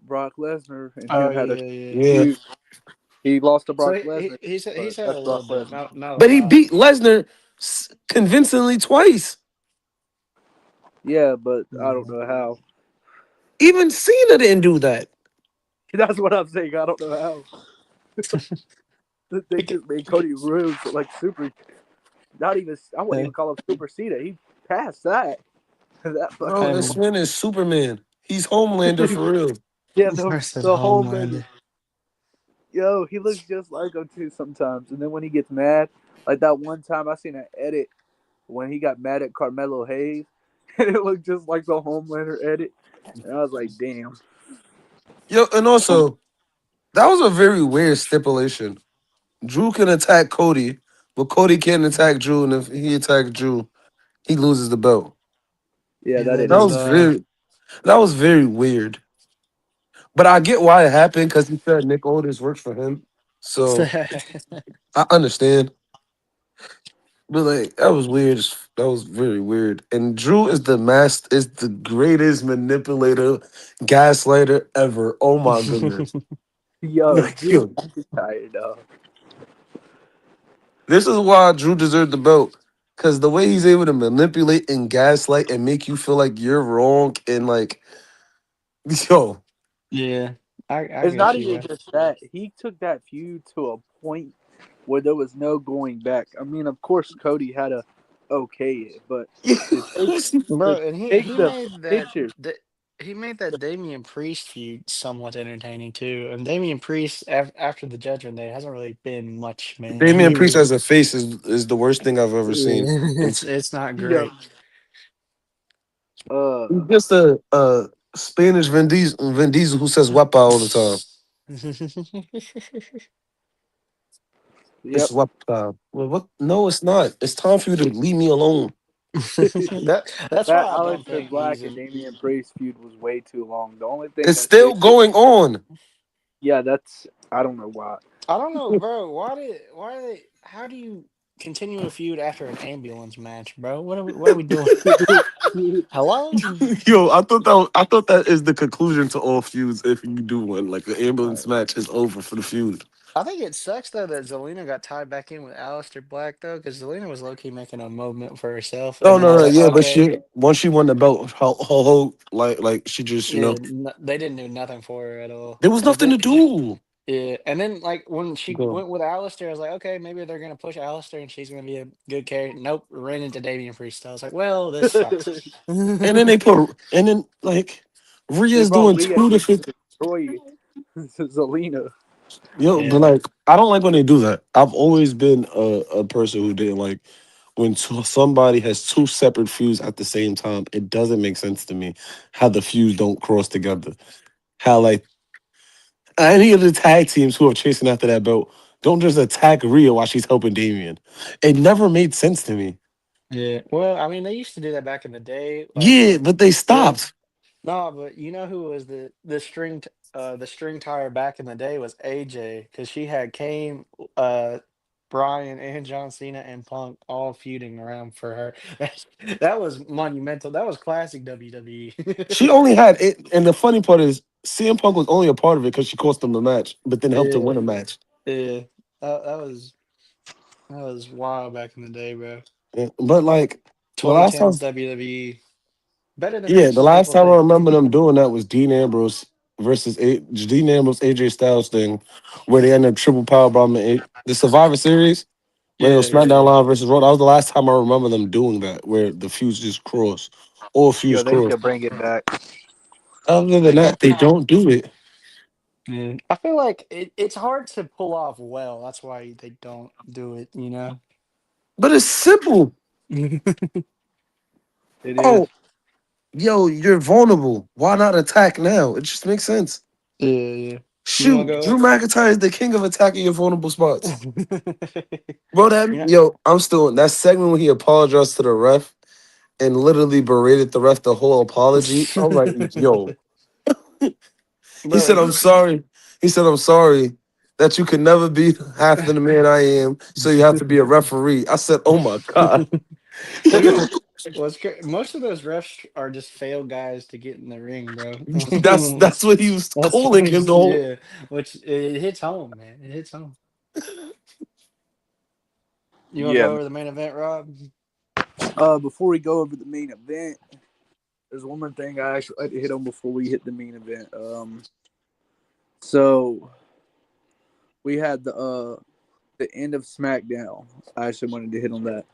Brock Lesnar and Oh him had a yeah, yeah. Yeah, feud. He lost to So Brock Lesnar, he's but had a that's little Brock bit, Lesnar. not a but he lot. beat Lesnar convincingly twice. Yeah, but I don't Mhm. know how. Even Cena didn't do that. That's what I'm saying. I don't know how. They Pick it. just made Cody Rhodes like super. Not even. I wouldn't even call him Super Cena. He passed that. That Bro, fucking. this And man is Superman. He's Homelander for real. Yeah, versus the Homelander. Homelander. Yo, he looks just like him too sometimes. And then when he gets mad, like that one time I seen an edit when he got mad at Carmelo Hayes, and it looked just like the Homelander edit. And I was like, damn. Yo, and also, that was a very weird stipulation. Drew can attack Cody, but Cody can't attack Drew, and if he attacks Drew, he loses the belt. Yeah, Yeah, that that didn't That make is was sense. very weird. But I get why it happened because he said Nick Aldis works for him. So I understand. But like that was weird. That was very weird. And Drew is the greatest manipulator, gaslighter ever. Oh my goodness. Yo, Like, Drew yo, McIntyre, dog. this is why Drew deserved the belt. Cause the way he's able to manipulate and gaslight and make you feel like you're wrong and like, yo, Yeah, I It's get not you, even bro. just that. He took that feud to a point where there was no going back. I mean, of course, Cody had to okay it, but to take to Bro, and take he the made picture, he made that Damian Priest feud somewhat entertaining too. And Damian Priest after the Judgment Day hasn't really been much, man. Damian Priest as a face is the worst thing I've ever seen. It's not yo, great. He's uh, just a Spanish Vin Diesel who says "wapa" all the time. It's yep. "wapa." Well, what? No, it's not. It's time for you to leave me alone. That's That why I don't Aleister think Black he's and in. Damian Priest feud was way too long. The only thing It's that still saved it, going on. yeah, that's I don't know why. I don't know, bro. How do you continue a feud after an ambulance match, bro? What are we doing? Hello? Yo, I thought that is the conclusion to all feuds. If you do one, like the ambulance match is over for the feud. I think it sucks though that Zelina got tied back in with Aleister Black though, because Zelina was low key making a movement for herself, No, and then I no, was no, like, yeah, but okay, she once she won the belt, like she just yeah, they didn't do nothing for her at all. there was Cause nothing then, to do. yeah, and then like when she Go. went with Aleister, I was like, okay, maybe they're gonna push Aleister and she's gonna be a good character. Nope, ran into Damian Priest. I was like, well, this sucks. And then and then like They Rhea's brought doing Rhea two in to different. destroy Zelina. Yo, but Yeah, like I don't like when they do that. I've always been a person who didn't like when somebody has two separate feuds at the same time. It doesn't make sense to me how the feuds don't cross together. How like any of the tag teams who are chasing after that belt don't just attack Rhea while she's helping Damien. It never made sense to me. yeah. Well, I mean, they used to do that back in the day. Like, Yeah, but they well, stopped. no, but you know who was the string tire back in the day was AJ because she had Kane, uh, Brian, and John Cena and Punk all feuding around for her. That was monumental. That was classic WWE. She only had it, and the funny part is CM Punk was only a part of it because she cost him the match, but then helped him Yeah, win a match. yeah. That was wild back in the day, bro. Yeah, but like the last 2010s time, WWE better than yeah, the most last people time I think. remember them doing that was Dean Ambrose versus Dean Ambrose AJ Styles thing, where they ended up triple power bomb the Survivor Series when it Yeah, was yeah, SmackDown yeah. Live versus Raw. That was the last time I remember them doing that, where the feuds just cross, all feuds Yo, they need cross. to bring it back. Other than that, they don't do it. Yeah. I feel like it's hard to pull off well. That's why they don't do it, you know? But it's simple. It is. Oh, yo, you're vulnerable. Why not attack now? It just makes sense. Yeah, yeah. You want Shoot, to Drew McIntyre is the king of attacking your vulnerable spots. go? Bro, you know, I'm still in that segment when he apologized to the ref and literally berated the ref the whole apology. I'm like, yo. He bro, said, I'm sorry. He said, I'm sorry that you can never be half the man I am, so you have to be a referee. I said, oh my God. well, most of those refs are just failed guys to get in the ring, bro. That's what he was That's what calling him he's the whole. yeah. Which it hits home, man. It hits home. You want to Yeah. go over the main event, Rob? Before we go over the main event, there's one more thing I actually like to hit on before we hit the main event. So we had the end of SmackDown. I actually wanted to hit on that.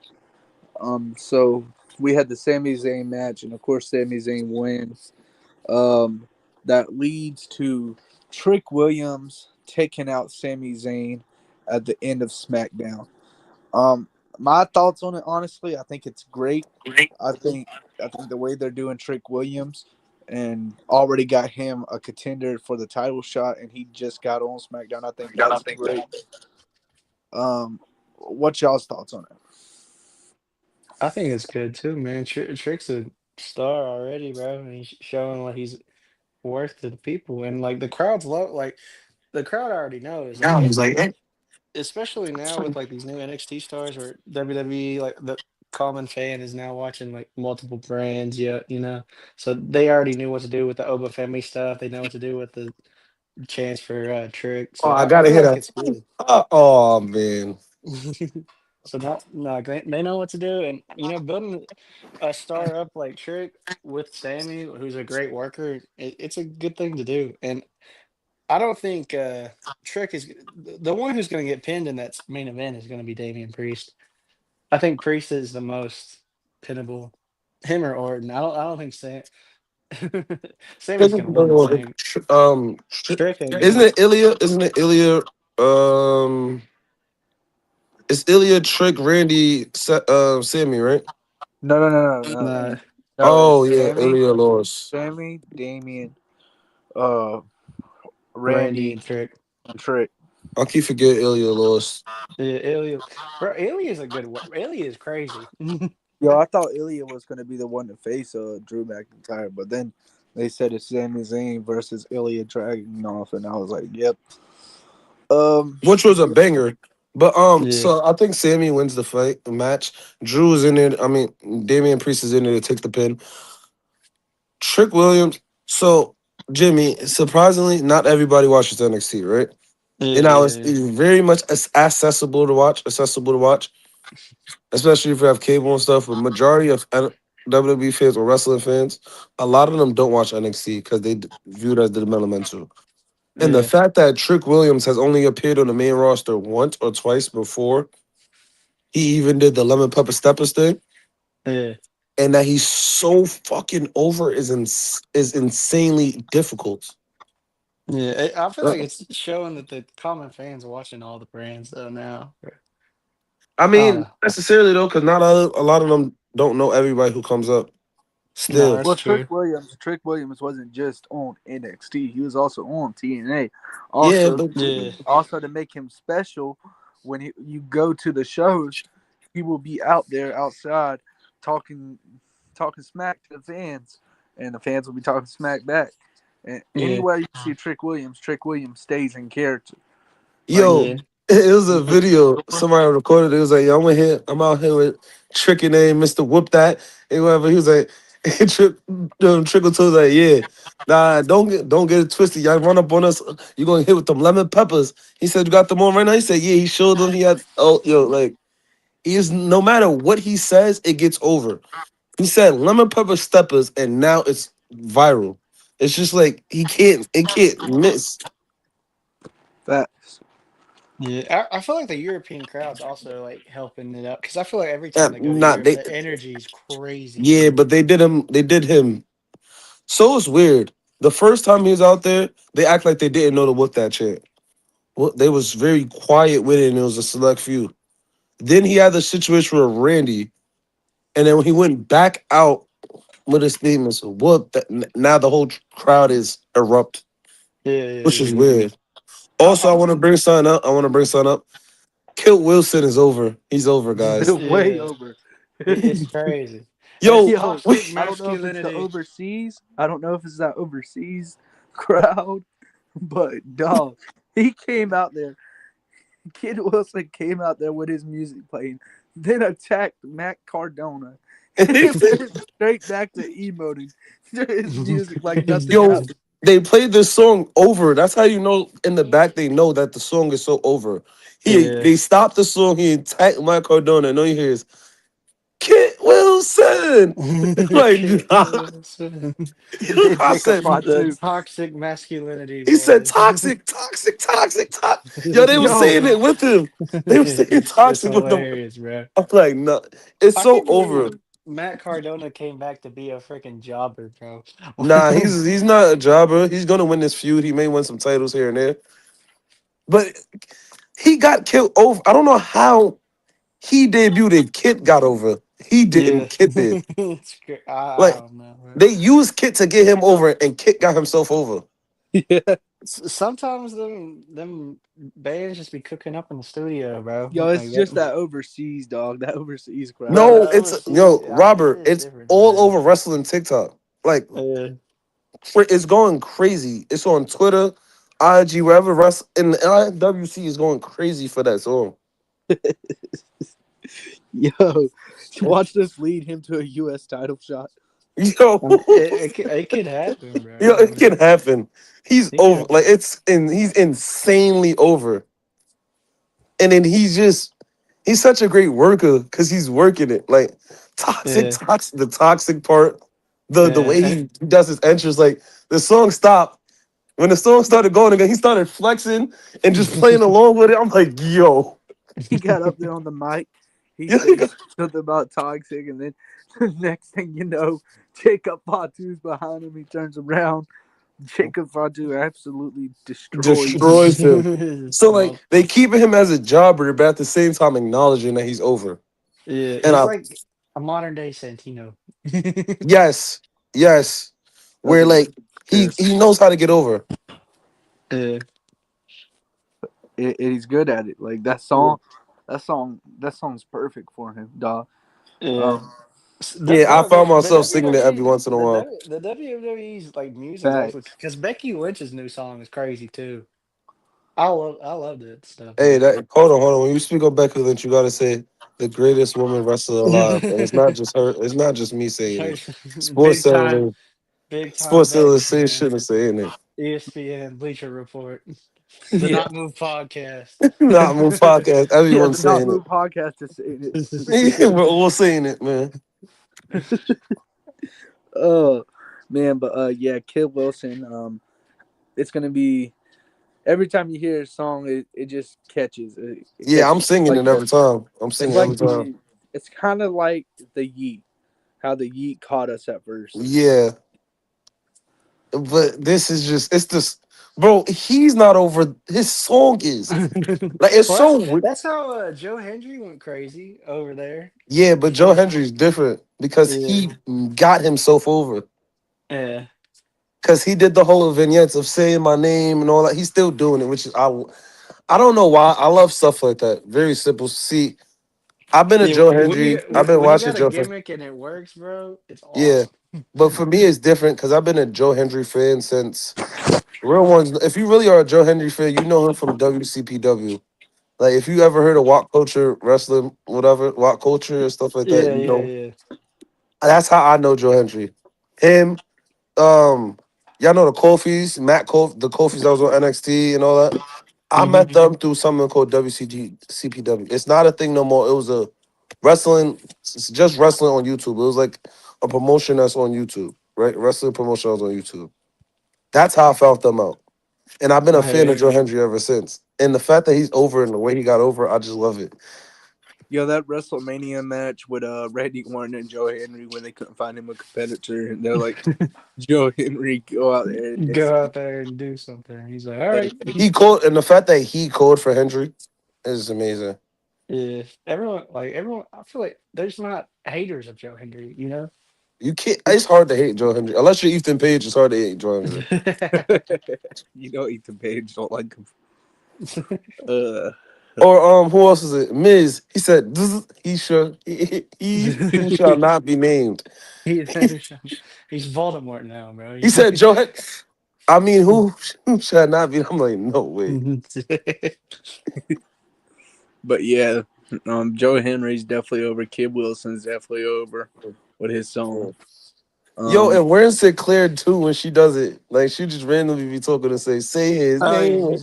So we had the Sami Zayn match, and of course, Sami Zayn wins. Um, that leads to Trick Williams taking out Sami Zayn at the end of SmackDown. Um, my thoughts on it, honestly, I think it's great. I think I think the way they're doing Trick Williams and already got him a contender for the title shot, and he just got on SmackDown. I think that's great. What's y'all's thoughts on it? I think it's good too, man. Trick's a star already, bro. And he's showing what he's worth to the people, and like the crowd's love. Like the crowd already knows. Like Now he's like, eh. especially now with like these new NXT stars or WWE, like the common fan is now watching like multiple brands. Yeah, so they already knew what to do with the Oba Femi stuff. They know what to do with the chance for Trick. Oh, So I I gotta feel hit like a. it's good. Oh man. So not no, they know what to do, and building a star up like Trick with Sammy, who's a great worker, it's a good thing to do. And I don't think Trick is the one who's going to get pinned in that main event is going to be Damian Priest. I think Priest is the most pinnable. Him or Orton. I don't think Sammy's going to win this thing. Um, Trick ain't isn't good. it Ilya? Isn't it Ilya? Um, it's Ilya, Trick, Randy, Sammy, right? No, no, no, no, no. Nah, No, Oh it's yeah, Ilya lost. Sammy, Damien, uh, Randy Randy, and Trick. and Trick. I keep forgetting Ilya lost. Yeah, Ilya, bro, Ilya is a good. Ilya is crazy. Yo, I thought Ilya was going to be the one to face Drew McIntyre, but then they said it's Sami Zayn versus Ilya Dragunov, and I was like, yep. which was a Yeah, banger. But Yeah, so I think Sammy wins the match. Drew's in it. I mean, Damian Priest is in it to take the pin. Trick Williams. So Jimmy, surprisingly, not everybody watches NXT, right? yeah, And now yeah, it's very much accessible to watch. Accessible to watch, especially if you have cable and stuff. But majority of WWE fans or wrestling fans, a lot of them don't watch NXT because they view it as developmental. And the yeah, fact that Trick Williams has only appeared on the main roster once or twice before, he even did the Lemon Pepper Steppers thing, yeah, and that he's so fucking over is insanely difficult. yeah. I feel Uh, like it's showing that the common fans are watching all the brands though now. I I don't mean, know. necessarily though, because not a lot of them don't know everybody who comes up. No, Still, that's well, true. Trick Williams wasn't just on NXT; he was also on TNA. yeah, Also, but Yeah, also to make him special, when you go to the shows, he will be out there outside talking talking smack to the fans, and the fans will be talking smack back. And yeah, anywhere you see Trick Williams stays in character. Like yo, yeah. it was a video somebody recorded. It was like, yo, I'm out here with Tricky name, Mr. Whoop That, and whatever. He was like, Trickle Toe was like, yeah. Nah, don't get it twisted. Y'all run up on us. You gonna hit with them lemon peppers. He said, you got them on right now? He said, yeah, he showed them. He had like he is no matter what he says, it gets over. He said lemon pepper steppers, and now it's viral. It's just like it can't miss. facts. Yeah, I feel like the European crowd's also like helping it up because I feel like every time they go to Not Europe, they the energy is crazy, Yeah, bro. but they did him. So it's weird. The first time he was out there, they act like they didn't know to whoop that chant. Well, they was very quiet with it, and it was a select few. Then he had the situation with Randy, and then when he went back out with his statements, whoop that now the whole crowd is erupt, Yeah, yeah, which is yeah. weird. Also, I want to bring something up. Kilt Wilson is over. He's over, guys. Way Yeah, over. it's crazy. That Yo, Yo, toxic I don't know if it's the masculinity. overseas. I don't know if it's that overseas crowd, but dog, he came out there. Kid Wilson came out there with his music playing, then attacked Matt Cardona, and went straight back to emoting to his music like nothing yo, happened. they played this song over. That's how you know in the back they know that the song is so over. Yeah. They stopped the song. He attacked Mike Cardona. And all you hear is Kit Wilson. Like, Kid Wilson. And then I Jacob said, The Fatu. toxic masculinity, he said boys. toxic, toxic, toxic, toxic. Yo, they were Yo, saying it with him. They were saying It's toxic with him. hilarious, bro. I'm like, no, it's I so can't over. believe Matt Cardona came back to be a freaking jobber, bro. Nah, he's not a jobber. He's gonna win this feud. He may win some titles here and there, but he got killed over. I don't know how he debuted and Kit got over. He didn't. Yeah, Kit did. it's great. I Like don't know, bro. they used Kit to get him over, and Kit got himself over. yeah. Sometimes them bands just be cooking up in the studio, bro. Yo, it's Like just that, that overseas dog, that overseas bro. crowd. No, The it's overseas, it Robert. is It's different, all man. over wrestling TikTok. Like Uh, it's going crazy. It's on Twitter, IG, wherever. And the IWC is going crazy for that song. Yo, watch this lead him to a U.S. title shot. Yo, it could happen, bro. yo, it can happen. He's He over. could. Like he's insanely over. And then he's such a great worker because he's working it. Like Yeah, the toxic part, the way yeah. he does his entrance. Like the song stopped. When the song started going again, he started flexing and just playing along with it. I'm like, yo. He got up there on the mic. He said something about toxic, and then the next thing you know, Jacob Fatu's behind him. He turns around. Jacob Fatu absolutely destroys him. Destroys him. So like Well, they keep him as a jobber, but at the same time acknowledging that he's over. yeah, And he's I like a modern day Santino. yes, yes. That's Where a good like comparison. he knows how to get over. Yeah, He's good at it. Like that song's perfect for him, dog. yeah. Um, That's Yeah, I why found the myself singing it every WWE once in a while. The WWE's like music's also Facts. because Becky Lynch's new song is crazy too. I loved it stuff, Hey, man. that hold on. When you speak of Becky Lynch, you gotta say the greatest woman wrestler alive, and it's not just her. It's not just me saying it. Sports big time, Center, big time Sports Becky Illustration fan. is saying it. ESPN Bleacher Report, the Yeah. Not Move podcast. Not my podcast. Yeah, Everyone's the Not saying Move podcast is saying it. it. We're all saying it, man. Oh man, but yeah, Kid Wilson. It's gonna be every time you hear a song, it just catches. It Yeah, I'm catches singing like it every time. I'm it's singing like every time. the it's kind of like the Yeet, how the Yeet caught us at first. Yeah, but this is just it's just, bro. He's not over. His song is like it's Well, so that's how Joe Hendry went crazy over there yeah. But Joe before. Hendry's different because Yeah, he got himself over. yeah, Because he did the whole vignettes of saying my name and all that. He's still doing it, which is I don't know why. I love stuff like that. Very simple. See, I've been a yeah. Joe Hendry. I've been When you watching got a Joe for gimmick and it works, bro, it's yeah. awesome. But for me, it's different because I've been a Joe Hendry fan since real ones. If you really are a Joe Hendry fan, you know him from WCPW. Like if you ever heard of Walk Culture Wrestling, whatever Walk Culture and stuff like that, Yeah, you yeah, know yeah. that's how I know Joe Hendry. Him, um, y'all know the Kofis, the Kofis that was on NXT and all that. I Hmm. met them through something called WCG CPW. It's not a thing no more. It was a wrestling, it's just wrestling on YouTube. It was like a promotion that's on YouTube, right? Wrestling promotion that was on YouTube. That's how I found them out. And I've been a fan Hey, of Joe Hendry ever since. And the fact that he's over and the way he got over, I just love it. Yo, that WrestleMania match with Randy Orton and Joe Henry when they couldn't find him a competitor, and they're like, Joe Henry, go out there and just go out there and do something. He's like, all like, right. He called, and the fact that he called for Hendry is amazing. Yeah, everyone. I feel like there's not haters of Joe Hendry, you know. You can't. It's hard to hate Joe Hendry unless you're Ethan Page. It's hard to hate Joe Hendry. you know, Ethan Page don't like him. Uh, Or who else is it? Miz. He said he should he who shall not be named. He, he's Voldemort now, bro. He said Joe. I mean, who shall not be? I'm like, no way. but yeah, Joe Henry's definitely over. Kid Wilson's definitely over with his song. Yo, Um, and where's Sinclair too when she does it? Like she just randomly be talking and say his name.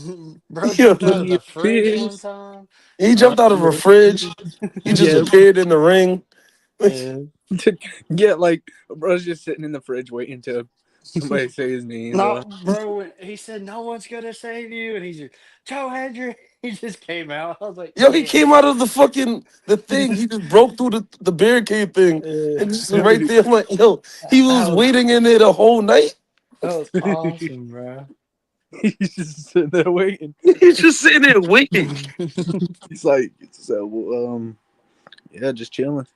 bro Yo, jumped out of the he fridge one appears. time. he jumped out of a Yeah, fridge. He just yeah. appeared in the ring. Yeah. Get like bro's just sitting in the fridge waiting to somebody say his name, No, bro. bro, he said no one's gonna save you, and he's just Joe Hendry. He just came out. I was like, Yo, he yeah. came out of the thing. He just broke through the barricade thing and just was right there. I'm like, yo, he was That was waiting in there the whole night. awesome, bro. He's just sitting there waiting. He's just sitting there waiting. He's like, so yeah, just chilling.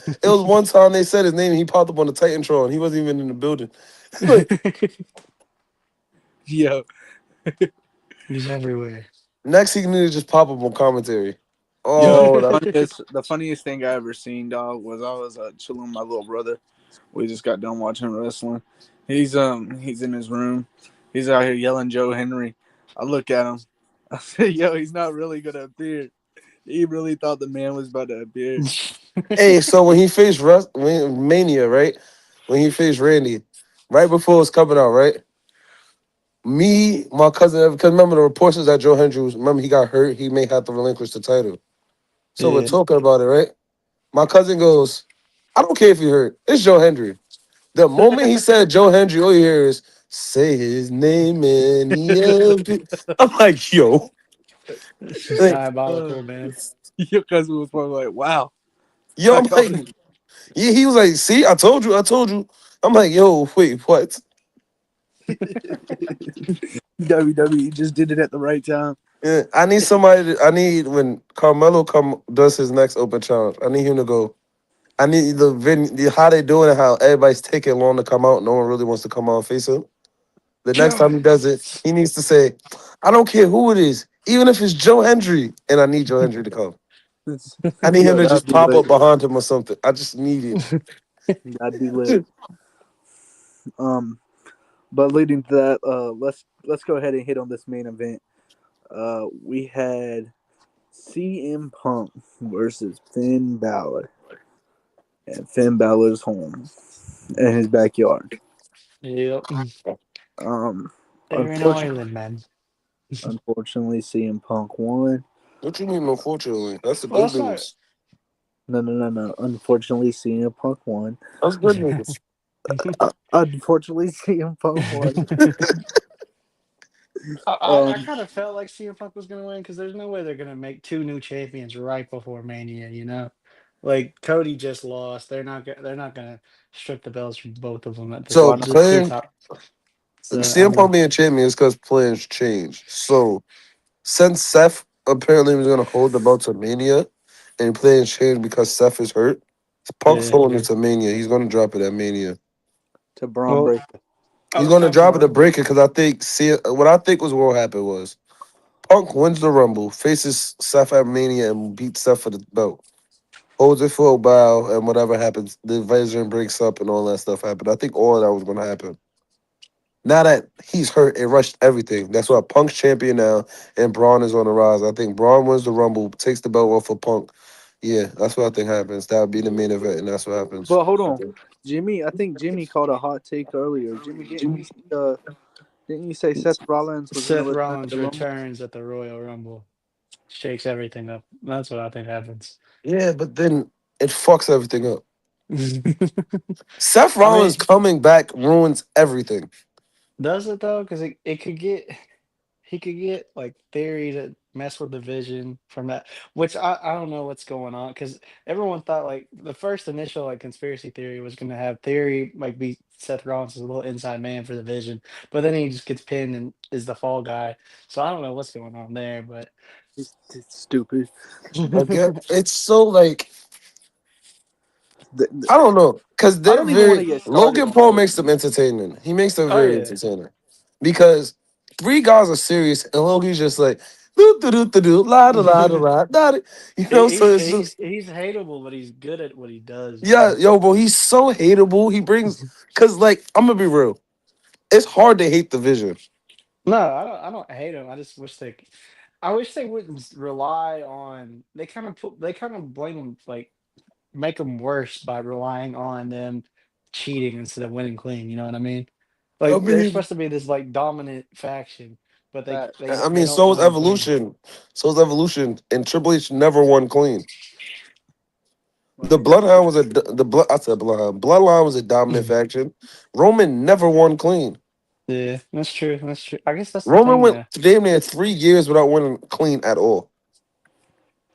It was one time they said his name and he popped up on the Titantron. He wasn't even in the building. Like, Yo, He's everywhere. next he needed to just pop up on commentary. yo, Oh, that, the funniest thing I ever seen, dog, was I was chilling with my little brother. We just got done watching wrestling. He's in his room. He's out here yelling Joe Henry. I look at him. I say, yo, he's not really gonna appear. He really thought the man was about to appear. hey, so when he faced Mania, right? When he faced Randy, right before it was coming out, right? Me, my cousin, because remember the reports is that Joe Hendry was, remember he got hurt, he may have to relinquish the title. So we're Yeah. talking about it, right? My cousin goes, I don't care if he hurt. It's Joe Hendry. The moment he said Joe Hendry, all you hear is say his name and I'm like, yo. This is Like, Uh, diabolical, man. your cousin was probably like, wow. yo, I I'm called like, yeah, he was like, see, I told you. I'm like, yo, wait, what? it. WWE just did it at the right time. Yeah, I need somebody. I need when Carmelo does his next open challenge. I need him to go. I need the how they doing it, how everybody's taking long to come out. No one really wants to come out and face him. The next Joe. time he does it, he needs to say, "I don't care who it is, even if it's Joe Hendry, and I need Joe Hendry to come." I need him Yo, to that'd just be pop lit. up behind him or something. I just need That'd be lit. it. Um, but leading to that, let's go ahead and hit on this main event. We had CM Punk versus Finn Balor, and Finn Balor's home in his backyard. Yep. Um, They're in unfortunately, Ireland, man. unfortunately, CM Punk won. What you mean, unfortunately? That's the Well, good that's not. news. No, no, no, no. Unfortunately, CM Punk won. That's good news. Unfortunately, CM Punk won. I Um, kind of felt like CM Punk was gonna win because there's no way they're gonna make two new champions right before Mania. Like Cody just lost. They're not gonna strip the belts from both of them at So why not? the two playing top. So I CM Punk mean, being champion is because plans change. So since Seth apparently was gonna hold the belt to Mania, and plans changed because Seth is hurt, Punk's yeah. holding it to Mania. He's gonna drop it at Mania. To Braun Well, Breaker. I He's was gonna talking drop it to to break it because I think see what I think was what will happen was Punk wins the Rumble, faces Seth at Mania, and beats Seth for the belt. Holds it for a while, and whatever happens, the division breaks up and all that stuff happened. I think all of that was gonna happen. Now that he's hurt, it rushed everything. That's why Punk's champion now, and Braun is on the rise. I think Braun wins the Rumble, takes the belt off of Punk. Yeah, that's what I think happens. That would be the main event, and that's what happens. But hold on, Jimmy. I think Jimmy called a hot take earlier. Jimmy, didn't you say Seth Rollins was going to Seth return at Rollins the Rumble? returns at the Royal Rumble, shakes everything up. That's what I think happens. Yeah, but then it fucks everything up. Seth I Rollins mean, coming back ruins everything. does it though? Because it could get he could get like Theory to mess with the vision from that, which I don't know what's going on because everyone thought like the first initial like conspiracy theory was going to have Theory like be Seth Rollins as a little inside man for the vision, but then he just gets pinned and is the fall guy. So I don't know what's going on there, but It's stupid. Again, it's so like The- the- I don't know because I they're don't even want to very get started Logan on Paul Logan. makes them entertaining. He makes them oh very yeah. entertaining because three guys are serious and Logan's just like do do la da la da la da. You know, so it's just He's hateable, but he's good at what he does, yeah, man. yo, bro, he's so hateable. He brings because like I'm gonna be real, it's hard to hate the vision. No, I don't hate him. I just wish I wish they wouldn't rely on. They kind of blame him, like make them worse by relying on them cheating instead of winning clean. You know what I mean? I Like they're mean, supposed to be this like dominant faction, but Facts. I they mean, don't so is win clean. Evolution. So is Evolution, and Triple H never won clean. I The mean, that's Bloodhound was the blood. I said Bloodhound. Bloodline was a dominant faction. Roman never won clean. Yeah, that's true. That's true. I guess that's the Roman thing went now. damn near 3 years without winning clean at all.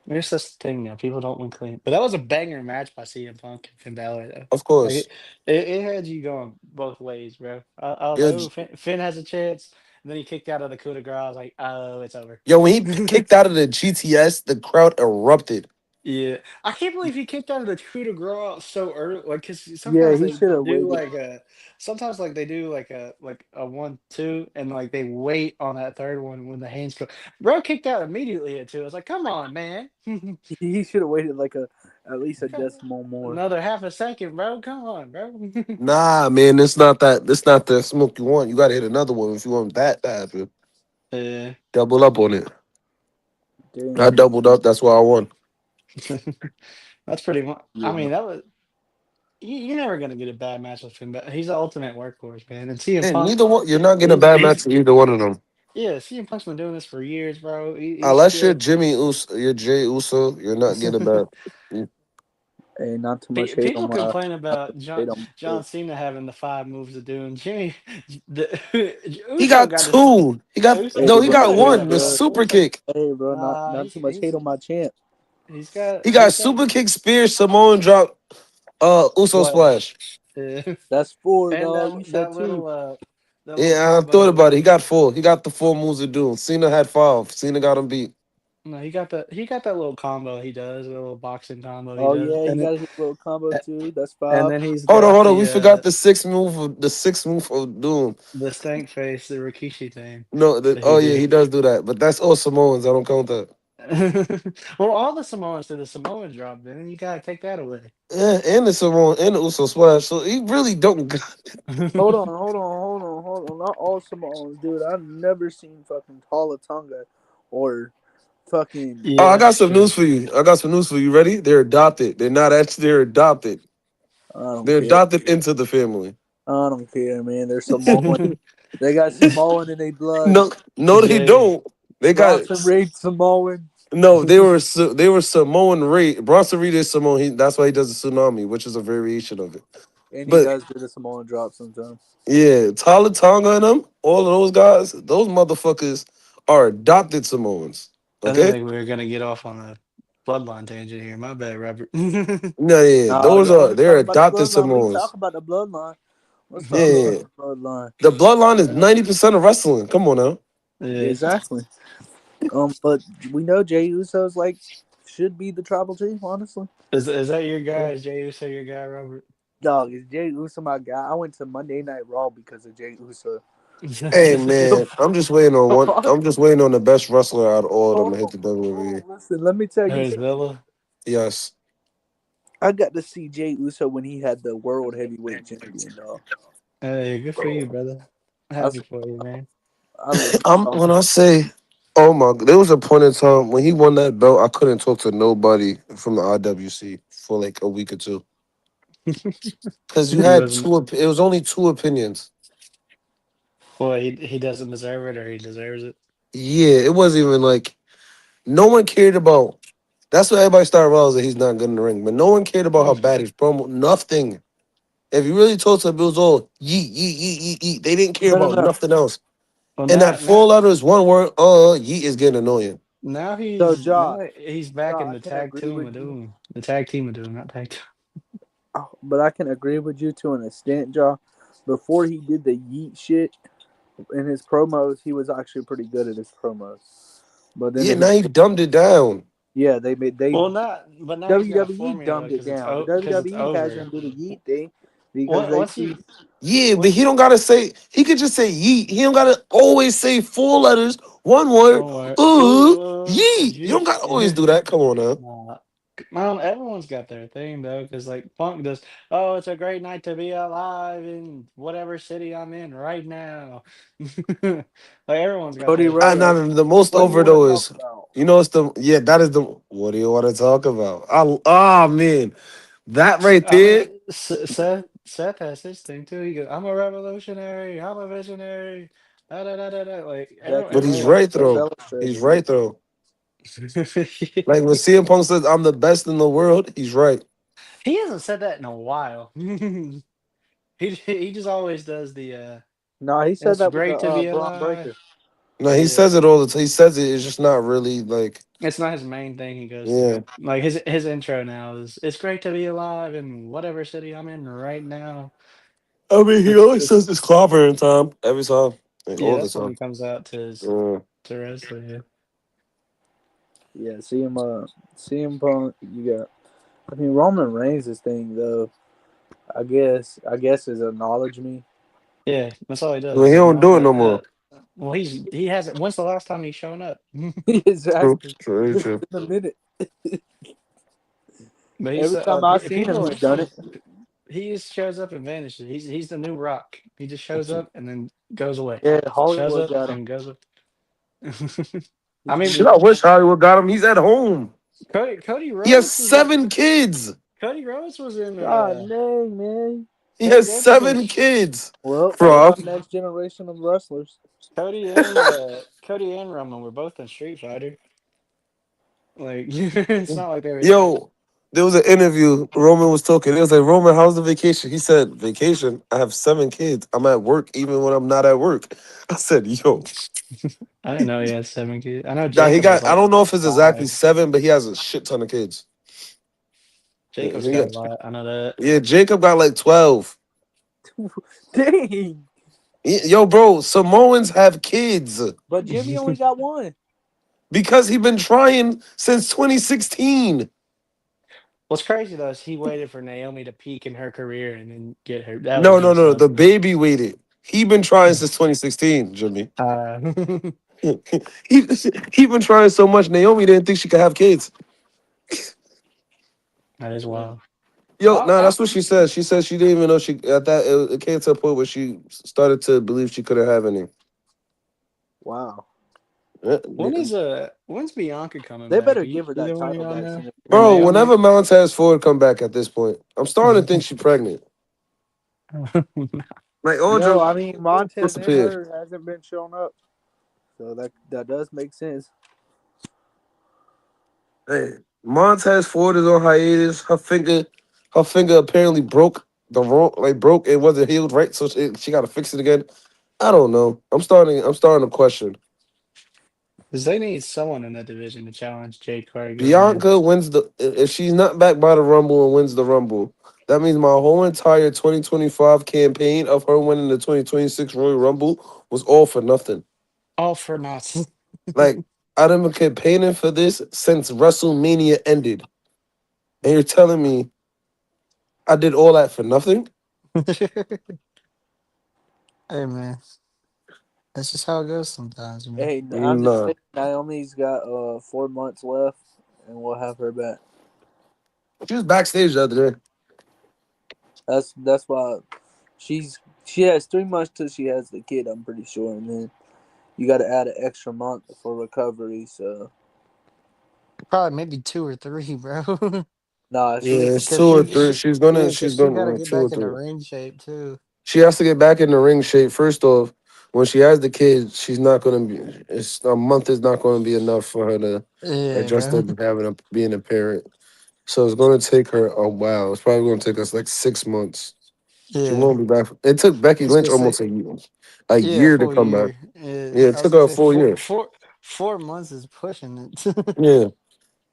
I guess that's the thing now. People don't win clean. But that was a banger match by CM Punk and Finn Balor, though. Of Like course. it had you going both ways, bro. I was Yeah, like, oh, Finn has a chance. And then he kicked out of the coup de grace. I was like, oh, it's over. yo, when he kicked out of the GTS, the crowd erupted. Yeah, I can't believe he kicked out of the coup de grace so early. Like, cause yeah. sometimes He should have do waited. like sometimes like they do like a 1-2, and like they wait on that third one when the hands go. Bro kicked out immediately at two. I was like, come on, man. He should have waited like a at least a Come- decimal more. Another half a second, bro. Come on, bro. Nah, man, it's not that. It's not the smoke you want. You got to hit another one if you want that to happen. Yeah. Double up on it. I Damn. doubled up. That's why I won. That's pretty much. I Yeah. mean, that was. You're never gonna get a bad match with him, but he's the ultimate workhorse, man. And CM And Punk, neither one. You're not getting a bad match he's from either one of them. yeah. CM Punk's been doing this for years, bro. He's Unless you're still. Jimmy Uso, you're Jay Uso. You're not getting a bad. Hey, not too much hate People on my complain about hate on my John pick. Cena having the five moves of doom. Jimmy, the He Uso got got this. two. He got Hey, no. He bro. got Hey, one. The bro. super kick. Hey, bro. Not too much hate He's on my champ. He got he's got super kick, spear, Samoan drop, Uso splash. splash. Yeah. That's four, And dog. You said two. that little Yeah, I thought combo. about it. He got four. He got the four moves of doom. Cena had five. Cena got him beat. No, he got that little combo he does, a little boxing combo he Oh does, yeah, he got his little combo too. That's and five. then he's got Hold on. We forgot the sixth move of doom. the stank face, the Rikishi thing. No, That he oh yeah, did. he does do that. But that's all Samoans. I don't count that. Well, all the Samoans did the Samoan drop, man. You gotta take that away. Yeah, and the Simone and the Uso splash. So he really don't. Hold on, hold on, hold on, hold on. Not all Samoans, dude. I've never seen fucking Tala Tonga or fucking. Oh, Yeah, I got that's some true. news for you. I got some news for you. Ready? They're adopted. They're not actually. They're adopted. I don't They're care. adopted into the family. I don't care, man. They're Samoan. They got Samoan in their blood. No, no, they Jay, don't. They got Bronson Reed Samoan, no. They were Samoan Reed. Bronson Reed is Samoan. That's why he does the tsunami, which is a variation of it. and he But does do the Samoan drop sometimes. yeah, Tyler Tonga and them, all of those guys, those motherfuckers are adopted Samoans. I didn't Okay? think we were gonna get off on a bloodline tangent here. My bad, Robert. No, yeah, No, those y'all are want to they're talk about the adopted bloodline? We can talk Samoans. about the bloodline. Let's talk about Yeah, the bloodline. the bloodline is Uh, 90% of wrestling. Come on now. Yeah. exactly. But we know Jay Uso's like should be the tribal chief. Honestly, Is that your guy? Is Jay Uso your guy, Robert? dog is Jay Uso my guy. I went to Monday Night Raw because of Jay Uso. Hey The man, I'm just waiting on one. fuck? I'm just waiting on the best wrestler out of all of them Hold to hit on, the hold WWE. on. Listen, let me tell you Who's something. Villa? Yes. I got to see Jay Uso when he had the World Heavyweight Champion, dog. Hey, good for you, brother. I, Happy for you, man. I legit I'm saw when him. I say, oh my, there was a point in time when he won that belt. I couldn't talk to nobody from the IWC for like a week or two because you He had wasn't. two. It was only two opinions. Well, he doesn't deserve it, or he deserves it. Yeah, it wasn't even like no one cared about. That's what everybody started realizing he's not good in the ring. But no one cared about how bad his promo. Nothing. If you really told them, it was all yeet, yeet, yeet, yeet, yeet. They didn't care No, no, about no. nothing else. Well, And that four now letters, one word, yeet is getting annoying. now So, he's back in I the can tag agree team with of you, doom. The tag team of doom, not tag team. but I can agree with you to an extent, Jaw. Before he did the yeet shit in his promos, he was actually pretty good at his promos. But then Yeah, they now made, he dumbed it down. yeah, they made they Well, not, but now he's got a WWE formula dumbed it because down. it's WWE has over. him do the yeet thing because they Once see he Yeah, but once he don't gotta say. He could just say yeet. He don't gotta always say four letters, one word. one word, Yeet. You don't gotta always do that. Come on now. nah, everyone's got their thing though, because like Punk does. Oh, it's a great night to be alive in whatever city I'm in right now. Like everyone's got Cody their And thing. now Rhodes. the most What do you over want to though talk is, about? you know, it's the yeah. That is the. What do you want to talk about? Oh man, that right I there. mean, Seth has his thing too. He goes, "I'm a revolutionary. I'm a visionary." Da, da, da, da, da. Like But he's everyone. Declaration right of though. He's illustrated. right though. Like when CM Punk says, "I'm the best in the world," he's right. He hasn't said that in a while. He just always does the No, he said it's that with the great to be Braun alive. Breaker. No, he Yeah. says it all the time. He says it. It's just not really like, It's not his main thing he goes yeah. to. Like his intro now is it's great to be alive in whatever city I'm in right now. I mean, he It's always it's says this clobbering time every time, like, yeah, all the that's when he time. comes out to his Uh, to wrestling. Yeah. Yeah, CM Punk. You got. I mean, Roman Reigns' thing though. I guess is acknowledge me. Yeah, that's all he I mean, does. he Is don't acknowledge do it no that. more. Well, he hasn't. When's the last time he's shown up? True, Exactly. true, It's true. been a minute. But he's Every time I've seen him, people he's done it. he just shows up and vanishes. He's the new Rock. He just shows up and then goes away. Yeah, Shows Hollywood up got him. and goes away. I He's the mean, new. Shit, I wish Hollywood got him. He's at home. Cody He has Rhodes was in. 7 kids. Cody Rhodes was in. God dang, man. He Cody has Rhodes was in. 7 kids, Well, what Cody bro. about next generation of wrestlers? Cody and Roman were both in Street Fighter. Like it's not like they were. Yo, there was an interview. Roman was talking. It was like, Roman, how's the vacation? He said, vacation? I have 7 kids. I'm at work even when I'm not at work. I said, yo. I didn't know he had 7 kids. I know Nah, he Jacob has got, I like don't know if it's exactly 5. 7, but he has a shit ton of kids. Yeah, Jacob's he got a got, lot. I know that. yeah, Jacob got like 12. Dang. Yo, bro, Samoans have kids But Jimmy only got one. because he been trying since 2016. What's crazy though is he waited for Naomi to peak in her career and then get her. That was No, no, messed no. up. The baby waited. He been trying since 2016, Jimmy. Uh, he he been trying so much. Naomi didn't think she could have kids. That is Yeah. wild. Yo, nah, I that's what she said. She said she didn't even know she at that. It came to a point where she started to believe she couldn't have any. wow. When's Bianca coming They back? better Do give her that either one of title y'all back know? soon. Or Bro, Naomi? whenever Montez Ford come back at this point, I'm starting to think she's pregnant. Like all No, jokes I mean Montez and disappeared. her hasn't been shown up, so that does make sense. Hey, Montez Ford is on hiatus. Her finger apparently broke the wrong, like broke. It wasn't healed right, so she got to fix it again. I don't know. I'm starting to question. Because they need someone in that division to challenge Jade Cargill, man. Bianca wins the if she's not back by the Rumble and wins the Rumble, that means my whole entire 2025 campaign of her winning the 2026 Royal Rumble was all for nothing. All for naught. Like I've been campaigning for this since WrestleMania ended, and you're telling me I did all that for nothing? Hey, man. That's just how it goes sometimes, man. Hey, I'm just Nah, saying Naomi's got 4 months left, and we'll have her back. she was backstage the other day. That's why she has 3 months till she has the kid. I'm pretty sure, and then you got to add an extra month for recovery. So Probably maybe two or three, bro. nah, Yeah, she it's Because two or three. because She's she gonna got to get two or back into three. ring shape, too. She has to get back in the ring shape. First off, when she has the kid, she's not gonna be. It's a month is not going to be enough for her to Yeah, adjust bro. to having a being a parent. So it's going to take her a while. It's probably going to take us like 6 months. She Yeah. won't be back. It took Becky I was Lynch gonna say, almost a yeah, year to full come back. year. Yeah, Yeah, it I was took gonna her a say full year. 4 months is pushing it. Yeah,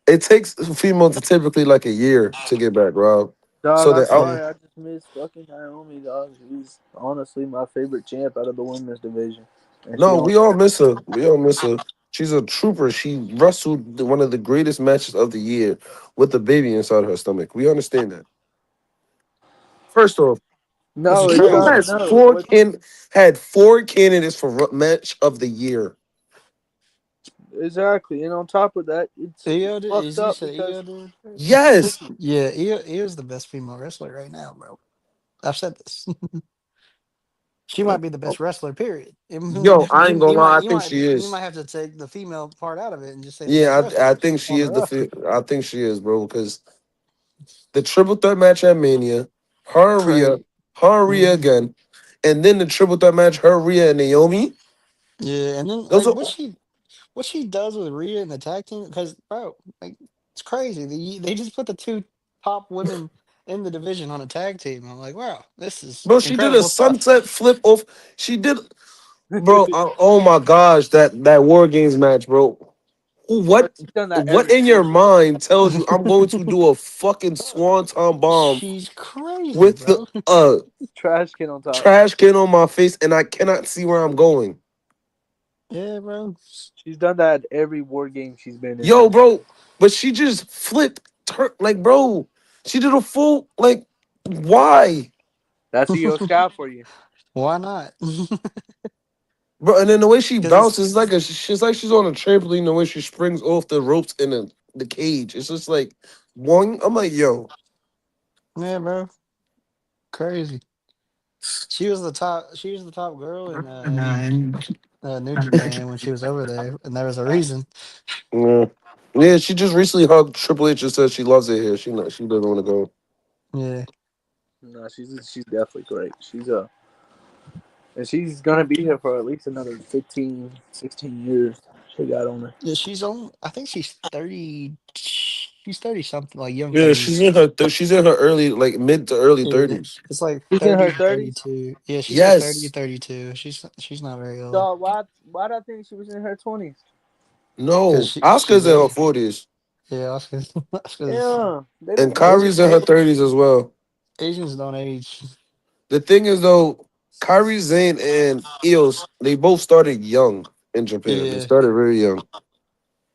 it takes a female to typically like a year to get back, Rob. dog. So I'm they're out. Yeah. sorry, I just miss fucking Naomi, dog. She's honestly my favorite champ out of the women's division, and she No, don't. we all miss her. We all miss her. She's a trooper. She wrestled one of the greatest matches of the year with the baby inside her stomach. We understand that. First off, Which is No, it's Raw not. crazy. has No, what had four candidates for match of the year. exactly? And on top of that, it's Io, fucked is you up said because Io, dude? Yes, Yeah, Io's the best female wrestler right now, bro. I've said this. She might be the best wrestler. Period. yo, I ain't gonna You lie. might I think she you is. might have to take the female part out of it and just say the best Yeah, wrestler I think she on the is the. roster. I think she is, bro. Because the triple threat match at Mania, her and Rhea, Crazy. her and Rhea Hmm. again, and then the triple threat match, her, Rhea, and Naomi. Yeah, and then Those like are what she does with Rhea in the tag team, because bro, like it's crazy. They just put the two top women in the division on a tag team. I'm like, wow, this is bro. She did a incredible stuff. sunset flip off. She did, bro. Oh my gosh, that War Games match, bro. bro, What she's done that what every in war your game. mind tells you I'm going to do a fucking swanton bomb She's crazy, with the bro. Trash can on top. trash can on my face and I cannot see where I'm going? Yeah, bro. She's done that every war game she's been in. Yo, bro, but she just flipped, like, bro, she did a full, like, why, That's a Io Sky for you. Why not? bro? And then the way she Because bounces, like she's like she's on a trampoline. The way she springs off the ropes in the cage, it's just like one. I'm like, yo, yeah, bro, crazy. She was the top. She was the top girl in New Japan when she was over there, and there was a reason. yeah, yeah. She just recently hugged Triple H and said she loves it here. She doesn't want to go. Yeah, No, she's definitely great. And she's gonna be here for at least another 15, 16 years. She got on her. yeah. She's on. I think she's 30. She's 30 something, like young Yeah, 30s. she's in her early, like mid to early Yeah, 30s. it's like She's in 30 her to 30s. 32. Yeah, she's like 30 to Yes, 32. She's not very old Dog, why did I think she was in her 20s? because no, she's Oscar's in her a 40s, yeah. Oscar's, Oscar's Yeah, they and don't make her Kyrie's in her 30s as well. Asians don't age. The thing is though, Kyrie Zane and Eos, they both started young in Japan. They Yeah, started very young.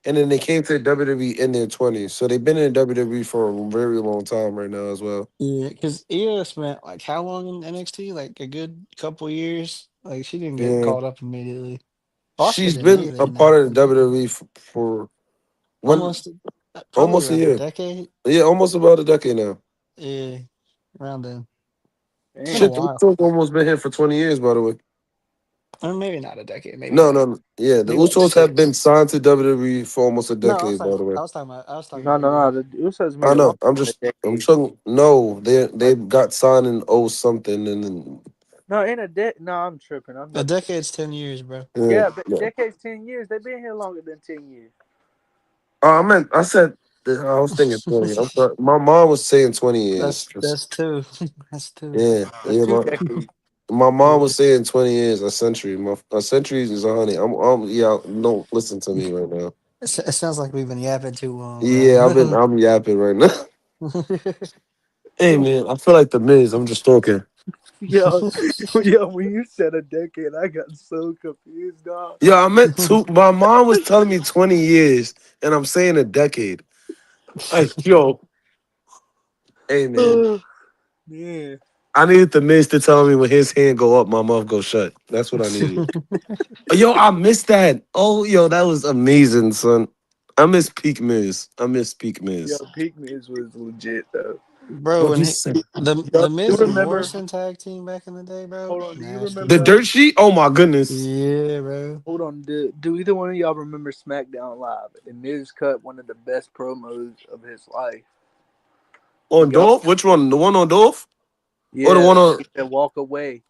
And then they came to WWE in their 20s. So they've been in WWE for a very long time right now as well. yeah. Because Io spent like how long in NXT? Like a good couple years. Like she didn't get Yeah. called up immediately. Oscar She's didn't been a either. No, part of the WWE for one almost probably almost a around a year. decade. Yeah, almost about a decade now. Yeah, around then. It's been a Damn. Shit, the while, Usos almost been here for 20 years, by the way. or maybe not a decade. No, no, yeah, the Maybe like Usos have been 6. signed to WWE for almost a No, decade, by the way. I was talking No, Big no, no. E. The Usos I made it long know. a I'm decade. talking. No, they got signed in oh something, and then No, in a no, I'm tripping. I'm A about to. decade's 10 years, bro. yeah. Yeah, but No. decades, 10 years. They've been here longer than 10 years. Oh, I said. I was thinking 20. I'm sorry. My mom was saying 20 years. That's two. That's two. Yeah, That's yeah. two My decades. my mom Yeah. was saying 20 years, a century. A century is 100. Yeah. Don't listen to me right now. It sounds like we've been yapping too long, Yeah, bro. I'm yapping right now. Hey man, I feel like the Miz. I'm just talking. Yo, yo, when you said a decade, I got so confused, dog. Yeah, I meant two. My mom was telling me 20 years, and I'm saying a decade. Like, yo, hey man, Man, I needed the Miz to tell me when his hand go up, my mouth go shut. That's what I needed. Yo, I missed that. Oh, yo, that was amazing, son. I miss peak Miz. I miss peak yo, Miz. Pygmies was legit though. Bro, Yo, when he's sick. Yo, the you Miz and remember? Morrison tag team back in the day, bro, Hold on, do you nasty. The remember? dirt sheet. Oh my goodness. Yeah, bro. Hold on, do either one of y'all remember SmackDown Live? And Miz cut one of the best promos of his life. On Y'all, Dolph, which one? The one on Dolph, or the yeah, one on he said walk away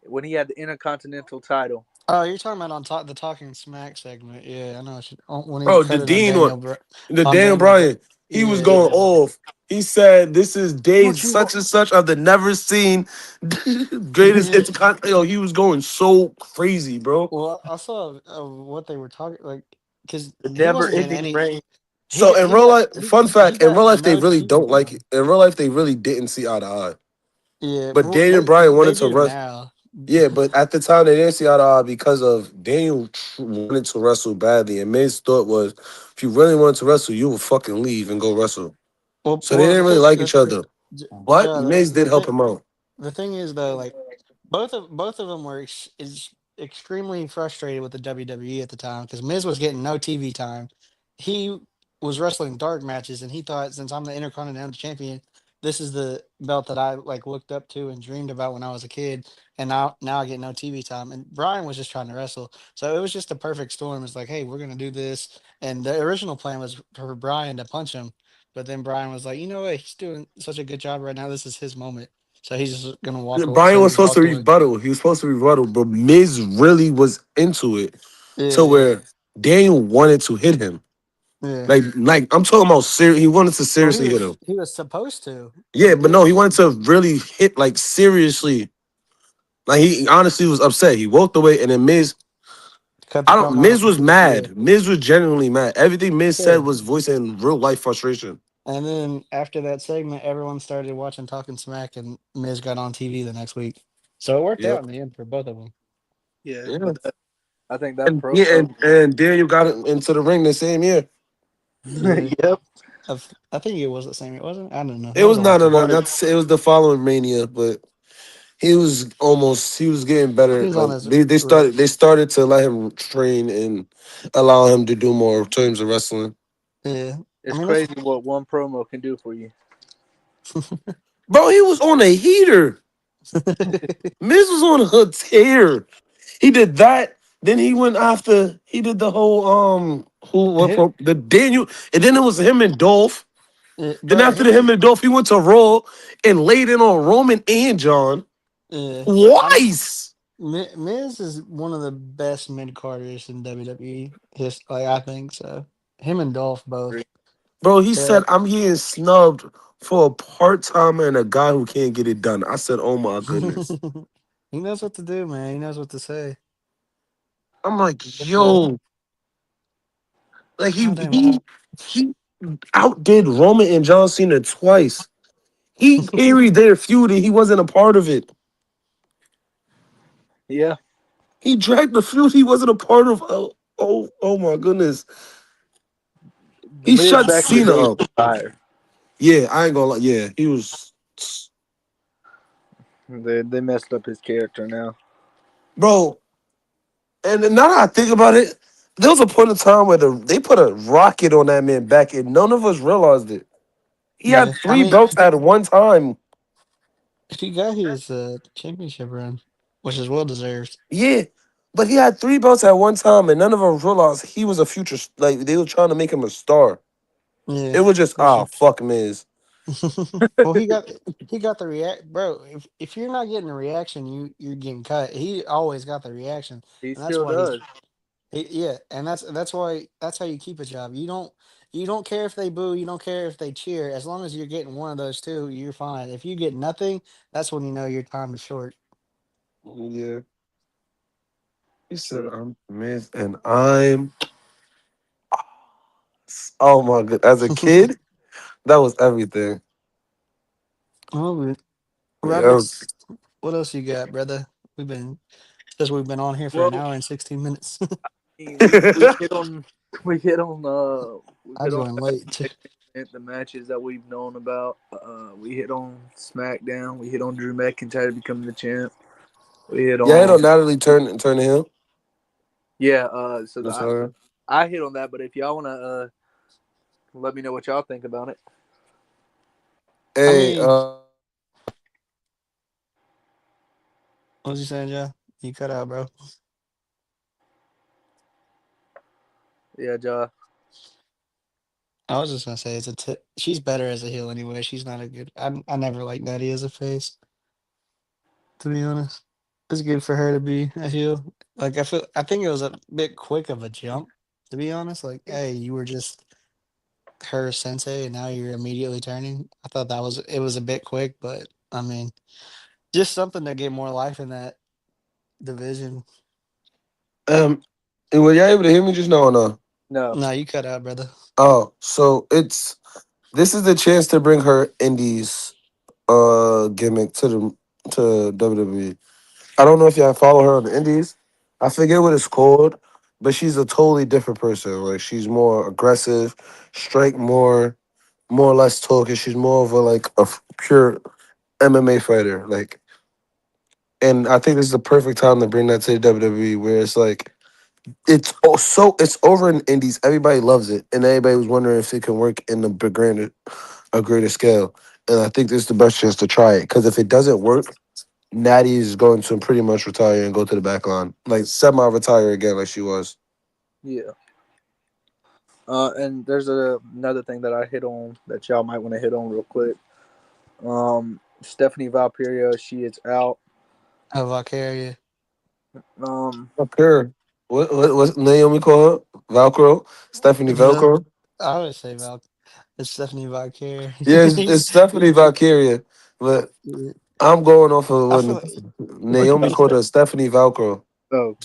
when he had the Intercontinental title. Oh, you're talking about on top the Talking Smack segment. Yeah, I know. When he oh the cut it on Dean one? The On Dan Daniel Bryan. Bryan. He was Yeah, going Yeah. off. He said, "This is day What you want? such and such of the never seen greatest yeah. intercontinental." Yo, he was going so crazy, bro. Well, I saw what they were talking like because The he never wasn't in ending any. reign. So in real life, fun He fact, in got real life they no really TV don't like time. it. In real life, they really didn't see eye to eye. Yeah, But well, Daniel Bryan they wanted to do wrestle. now. Yeah, but at the time they didn't see eye to eye because of Daniel wanted to wrestle badly, and Miz thought was if you really wanted to wrestle, you would fucking leave and go wrestle. So they Well, didn't really like each other. But Joe, Miz did help him out. the thing is though, like both of them were is extremely frustrated with the WWE at the time because Miz was getting no TV time. He was wrestling dark matches, and he thought since I'm the Intercontinental Champion, this is the belt that I like looked up to and dreamed about when I was a kid. And now I get no TV time. And Brian was just trying to wrestle, so it was just a perfect storm. It's like, hey, we're gonna do this, and the original plan was for Brian to punch him, but then Brian was like, you know what, he's doing such a good job right now. This is his moment. So he's just gonna walk away. Brian So he was supposed to walked away. rebuttal. He was supposed to rebuttal, but Miz really was into it to Yeah, where Daniel wanted to hit him. yeah. Like I'm talking about serious. He wanted to Well, seriously hit him. he was supposed to, but Yeah, he but no, didn't. he wanted to really hit like seriously. Like he honestly was upset. He walked away, and then Miz. Cut the I don't. promo. Miz was Yeah, mad. Miz was genuinely mad. Everything Miz said yeah. was voicing real life frustration. And then after that segment, everyone started watching Talking Smack, and Miz got on TV the next week. So it worked out Yep. in the end for both of them. Yeah, Yeah. but I think that And yeah, promo. and Daniel got into the ring the same year. Yeah, Yep. I think it was the same. It wasn't. I don't know. It That was was a long not no time no But ago. not to say it was the following Mania, but he was getting He better. was on Like his. they started to let him train and allow him to do more in terms of wrestling. Yeah, I it's mean that's. crazy what one promo can do for you. Bro, he was on a heater. Miz was on a tear. He did that. Then he went after he did the whole him, the Daniel, and then it was him and Dolph. Then bro. after the him and Dolph, he went to Raw and laid in on Roman and John Yeah, I'm. twice. Miz is one of the best mid carders in WWE. His, like I think so. Him and Dolph both. Bro, he They're said I'm getting snubbed for a part timer and a guy who can't get it done. I said, oh my goodness. he knows what to do, man. He knows what to say. I'm like, Yes, sir. yo, like God damn. he outdid Roman and John Cena twice. He carried their feud and he wasn't a part of it. Yeah, He dragged the feud he wasn't a part of. Oh my goodness. the He Miz shut back in the Cena day up. was fire. Yeah, I ain't gonna lie. Yeah, he was. They messed up his character now. Bro, And now that I think about it, there was a point in time where they put a rocket on that man back, and none of us realized it. He had Yeah, I three mean, belts at one time. he got his championship run, which is well deserved. Yeah, but he had three belts at one time, and none of us realized he was a future. Like they were trying to make him a star. Yeah, It was just for sure. fuck Miz. Well, he got the react, bro. If you're not getting the reaction, you're getting cut. He always got the reaction, He and that's still why he's does. yeah, and that's why that's how you keep a job. You don't care if they boo, you don't care if they cheer. As long as you're getting one of those two, you're fine. If you get nothing, that's when you know your time is short. Yeah, he said True. I'm Miz, and I'm. Oh my god! As a kid, that was everything. Oh, man. Yeah, Robert, what else you got, brother? We've been Says we've been on here for an Well, hour and 16 minutes. I mean, we hit on we hit on we I hit on joined late. Too. the matches that we've known about. We hit on SmackDown. We hit on Drew McIntyre becoming the champ. We hit yeah. I on know Natalie turn to him. yeah. That's her. I hit on that, but if y'all wanna let me know what y'all think about it. I Hey, mean, what was you saying, Joe? You cut out, bro. Yeah, Ja. I was just gonna say she's better as a heel anyway. She's not a good. I never liked Natty as a face, to be honest. It's good for her to be a heel. Like I think it was a bit quick of a jump, to be honest. Like, hey, you were just her sensei, and now you're immediately turning. I thought it was a bit quick, but I mean, just something to get more life in that division. um, were you able to hear me just now or no? No. No, you cut out, brother. Oh, so this is the chance to bring her indies gimmick to WWE. I don't know if y'all follow her on the indies. I forget what it's called, but she's a totally different person. Like she's more aggressive, strike more or less talking. She's more of a like pure MMA fighter. Like, and I think this is the perfect time to bring that to the WWE, where it's like it's over in the indies. Everybody loves it, and everybody was wondering if it can work in a greater scale. And I think this is the best chance to try it because if it doesn't work, Natty is going to pretty much retire and go to the back line, like semi-retire again, like she was. Yeah. And there's another thing that I hit on that y'all might want to hit on real quick. Stephanie Valkyria, she is out. Oh, Valkyria. Um, Up here, what's Naomi call her? Velcro, Stephanie Val- Velcro. I would say It's Stephanie Valkyria. Yeah, it's Stephanie Valkyria, but I'm going off of I what feel like Naomi called her Stephanie Velcro. oh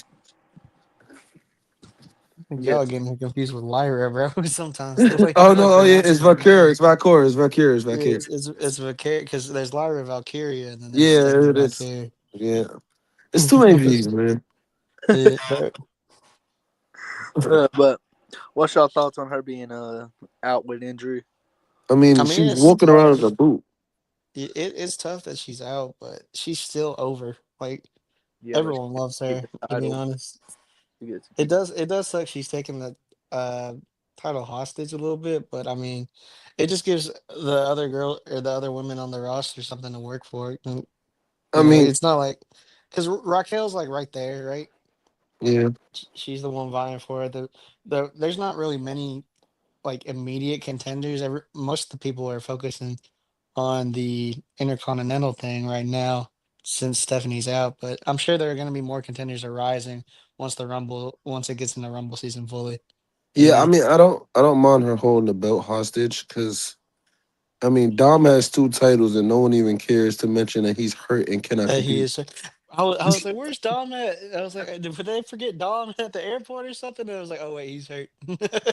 y'all yes, getting me confused with Lyra, bro. Sometimes the way Oh y'all no! are Oh yeah, it's pronouncing her name. Valkyria. It's Valkyria. It's Valkyria. It's Yeah, Valkyria. it's Valkyria because there's Lyra Valkyria and then there's Yeah, Stephanie it is. Valkyria. Yeah, it's too many V's, man. Yeah, but but what's y'all thoughts on her being out with injury? I I mean, mean she's it's walking around in a tough. boot. It's tough that she's out, but she's still over. Like Yeah, but she everyone gets loves to keep her. the To be title. honest, She gets to keep. it does suck. She's taking the uh, title hostage a little bit, but I mean, it just gives the other girl or the other women on the roster something to work for. And, I you know, mean, it's not like because Raquel's like right there, right? yeah. She's the one vying for it. There's not really many like immediate contenders. Most of the people are focusing on the Intercontinental thing right now since Stephanie's out, but I'm sure there are going to be more contenders arising once it gets in the Rumble season fully. You Yeah, I know, mean, I don't mind her holding the belt hostage because I mean, Dom has two titles and no one even cares to mention that he's hurt and cannot he compete. is. I was like, "Where's Dom at?" I was like, "Did they forget Dom at the airport or something?" And I was like, "Oh wait, he's hurt."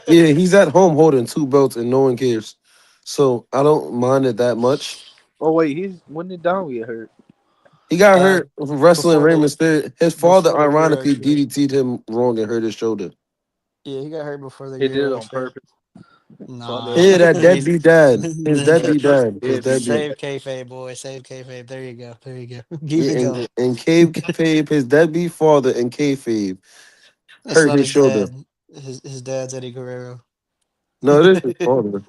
Yeah, he's at home holding two belts and no one cares. So I don't mind it that much. Oh wait, he's when did Don get hurt? He got uh, hurt wrestling before Rey the Mysterio. His father before the Euro ironically show, DDT'd him wrong and hurt his shoulder. yeah, he got hurt before the He did it Euro on show. purpose. So Nah, Yeah, that he's deadbeat dad. His that deadbeat dad. His did be deadbeat. save kayfabe, boy. Save kayfabe. There you go. There you go. Keep Yeah, it going. and Cave Fave, his deadbeat father, and kayfabe. It's hurt not his his shoulder. dad. His dad's Eddie Guerrero. No, it is his father, but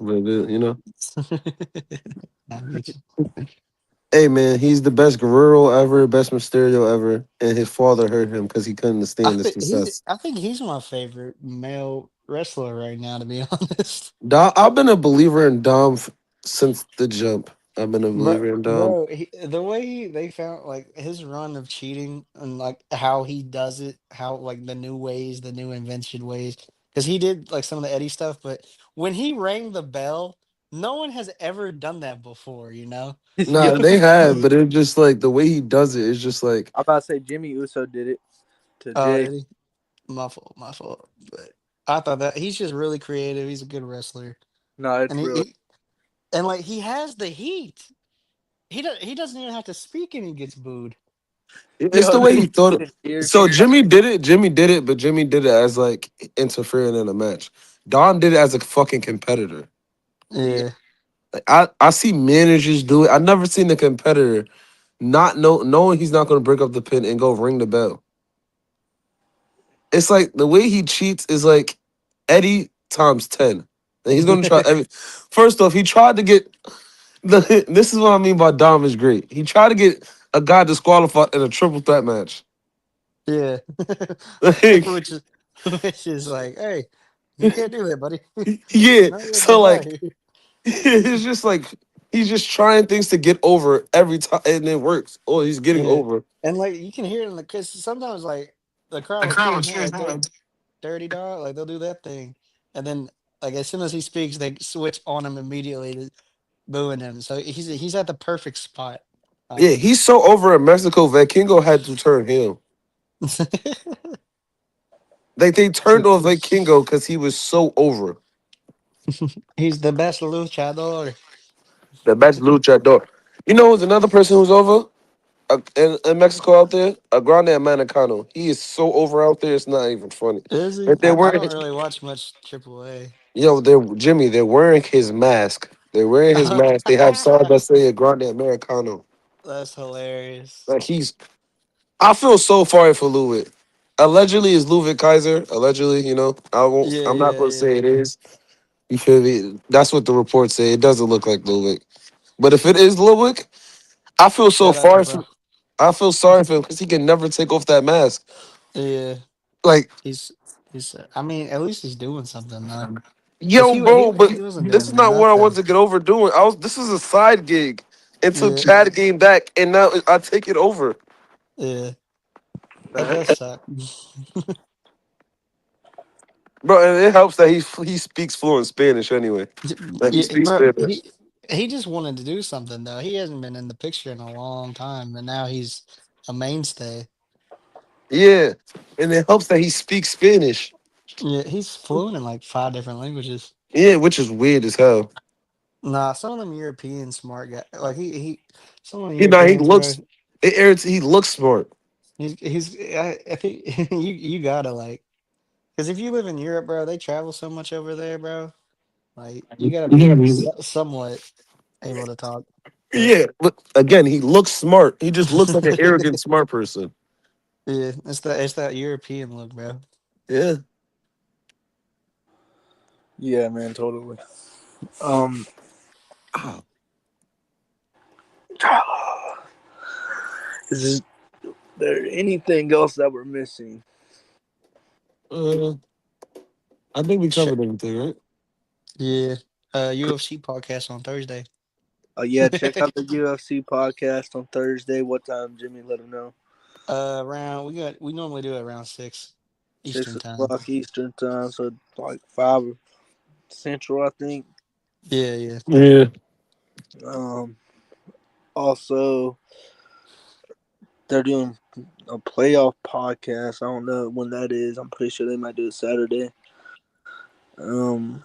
Nah, I'm just- Hey man, he's the best Guerrero ever, best Mysterio ever, and his father hurt him because he couldn't stand the success. I think he's my favorite male wrestler right now, to be honest. I've been a believer in Dom since the jump. I've been a But believer in Dom. bro, the way they found like his run of cheating and like how he does it, how like the new ways, the new invention ways, because he did like some of the Eddie stuff. But when he rang the bell, no one has ever done that before. You know? Nah, Yo, they have, but it's just like the way he does it is just like I'm about to say Jimmy Uso did it to Oh, Jake. did he? My fault, my fault. But I thought that he's just really creative. He's a good wrestler, No, and it's really and like he has the heat. He doesn't even have to speak, and he gets booed. it's yo. the way They he thought get it. an ear So candy. Jimmy did it. Jimmy did it, but Jimmy did it as like interfering in a match. Dom did it as a fucking competitor. Yeah, Yeah, Like, I see managers do it. I never seen a competitor not knowing he's not going to break up the pin and go ring the bell. It's like the way he cheats is like Eddie times 10. And he's going to try every. First off, he tried to get this is what I mean by Dom is great. He tried to get a guy disqualified in a triple threat match. yeah. Like, which is which is like, hey, you can't do that, buddy. yeah. No, you have to So die like here. it's just like he's just trying things to get over every time and it works. Oh, he's getting Yeah, over. and like you can hear it in the because sometimes like the crowd The will crowd cheer was his name cheering like him. dirty dog, like they'll do that thing, and then like as soon as he speaks, they switch on him immediately to booing him. So he's at the perfect spot, I Yeah, think. he's so over in Mexico. Vikingo had to turn him. They turned off Vikingo because he was so over. He's the best luchador. The best luchador. You know who's another person who's over in Mexico out there? A Grande Americano. He is so over out there. It's not even funny. Is he? If they're I wearing, don't really watch much AAA. yo, they're Jimmy. They're wearing his mask. They're wearing his mask. They have signs that say a Grande Americano. That's hilarious. Like he's. I feel so sorry for Ludwig. Allegedly, is Ludwig Kaiser. Allegedly, I won't. Yeah, I'm not yeah, going to say yeah. it is. You feel me? That's what the reports say. It doesn't look like Ludwig. But if it is Ludwig, I feel so Shout out to far for bro. I feel sorry for him because he can never take off that mask. Yeah, Like, he's he's. I mean, at least he's doing something though. If yo, bro, but he wasn't this is doing not what I want nothing. to get over doing. This is a side gig until Yeah, Chad came back, and now I take it over. yeah. That Uh, does suck. Bro, and it helps that he speaks fluent Spanish anyway. Like he Yeah, speaks bro. Spanish. He just wanted to do something though. He hasn't been in the picture in a long time, and now he's a mainstay. Yeah, and it helps that he speaks Spanish. Yeah, he's fluent in like five different languages. Yeah, which is weird as hell. Nah, some of them European smart guy, like some of the He Europeans, bro. looks. He looks smart. I think you gotta like, because if you live in Europe, bro, they travel so much over there, bro. Like you gotta be somewhat able to talk. But Yeah, but again, he looks smart. He just looks like an arrogant smart person. yeah, it's that European look, bro. Yeah. yeah, man, totally. Um, Ah, is there anything else that we're missing? Uh, I think we Ch- covered everything, right? yeah, UFC podcast on Thursday. Yeah, check out the UFC podcast on Thursday. What time, Jimmy? Let them know. Around we normally do it around 6 Six Eastern time. o'clock Eastern time, so like 5 Central, I think. Yeah, yeah. Yeah. Um, also, they're doing a playoff podcast. I don't know when that is. I'm pretty sure they might do it Saturday. Um,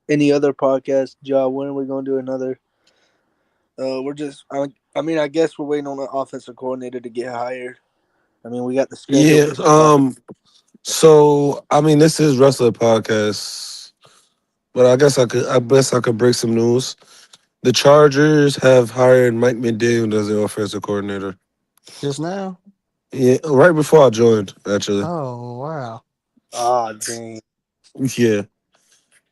any other podcast, job? When are we gonna do another? We're just. I mean, I guess we're waiting on an offensive coordinator to get hired. I mean, we got the schedule. Yeah. So I mean, this is wrestler podcast, but I guess I could break some news. The Chargers have hired Mike McDaniel as their offensive coordinator. Just now. Yeah, right before I joined, actually. Oh wow, Ah, dang. Yeah,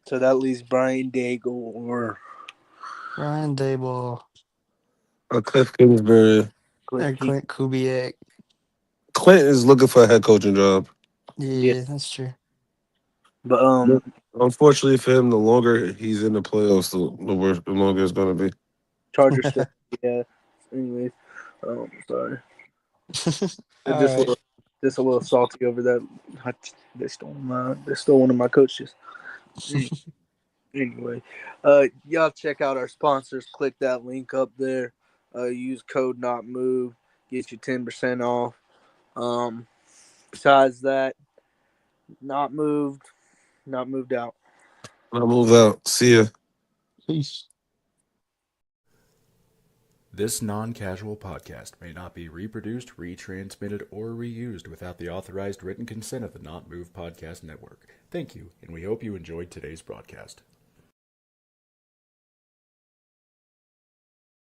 So that leaves Brian Daigle or Ryan Dable Cliff Kingsbury. Cliff and King. Clint Kubiak. Clint is looking for a head coaching job. Yeah, Yeah, that's true. but But unfortunately for him, the longer he's in the playoffs, the worse, the longer it's gonna be. Chargers still. Yeah. Anyways, sorry. All Just a right. little, just a little salty over that. They stole one of my coaches. Anyway, y'all check out our sponsors. Click that link up there. Use code not move. Get you 10% off. Um, besides that, not moved. Not moved out. I'll move out. See ya. Peace. This non casual podcast may not be reproduced, retransmitted, or reused without the authorized written consent of the Not Move Podcast Network. Thank you, and we hope you enjoyed today's broadcast.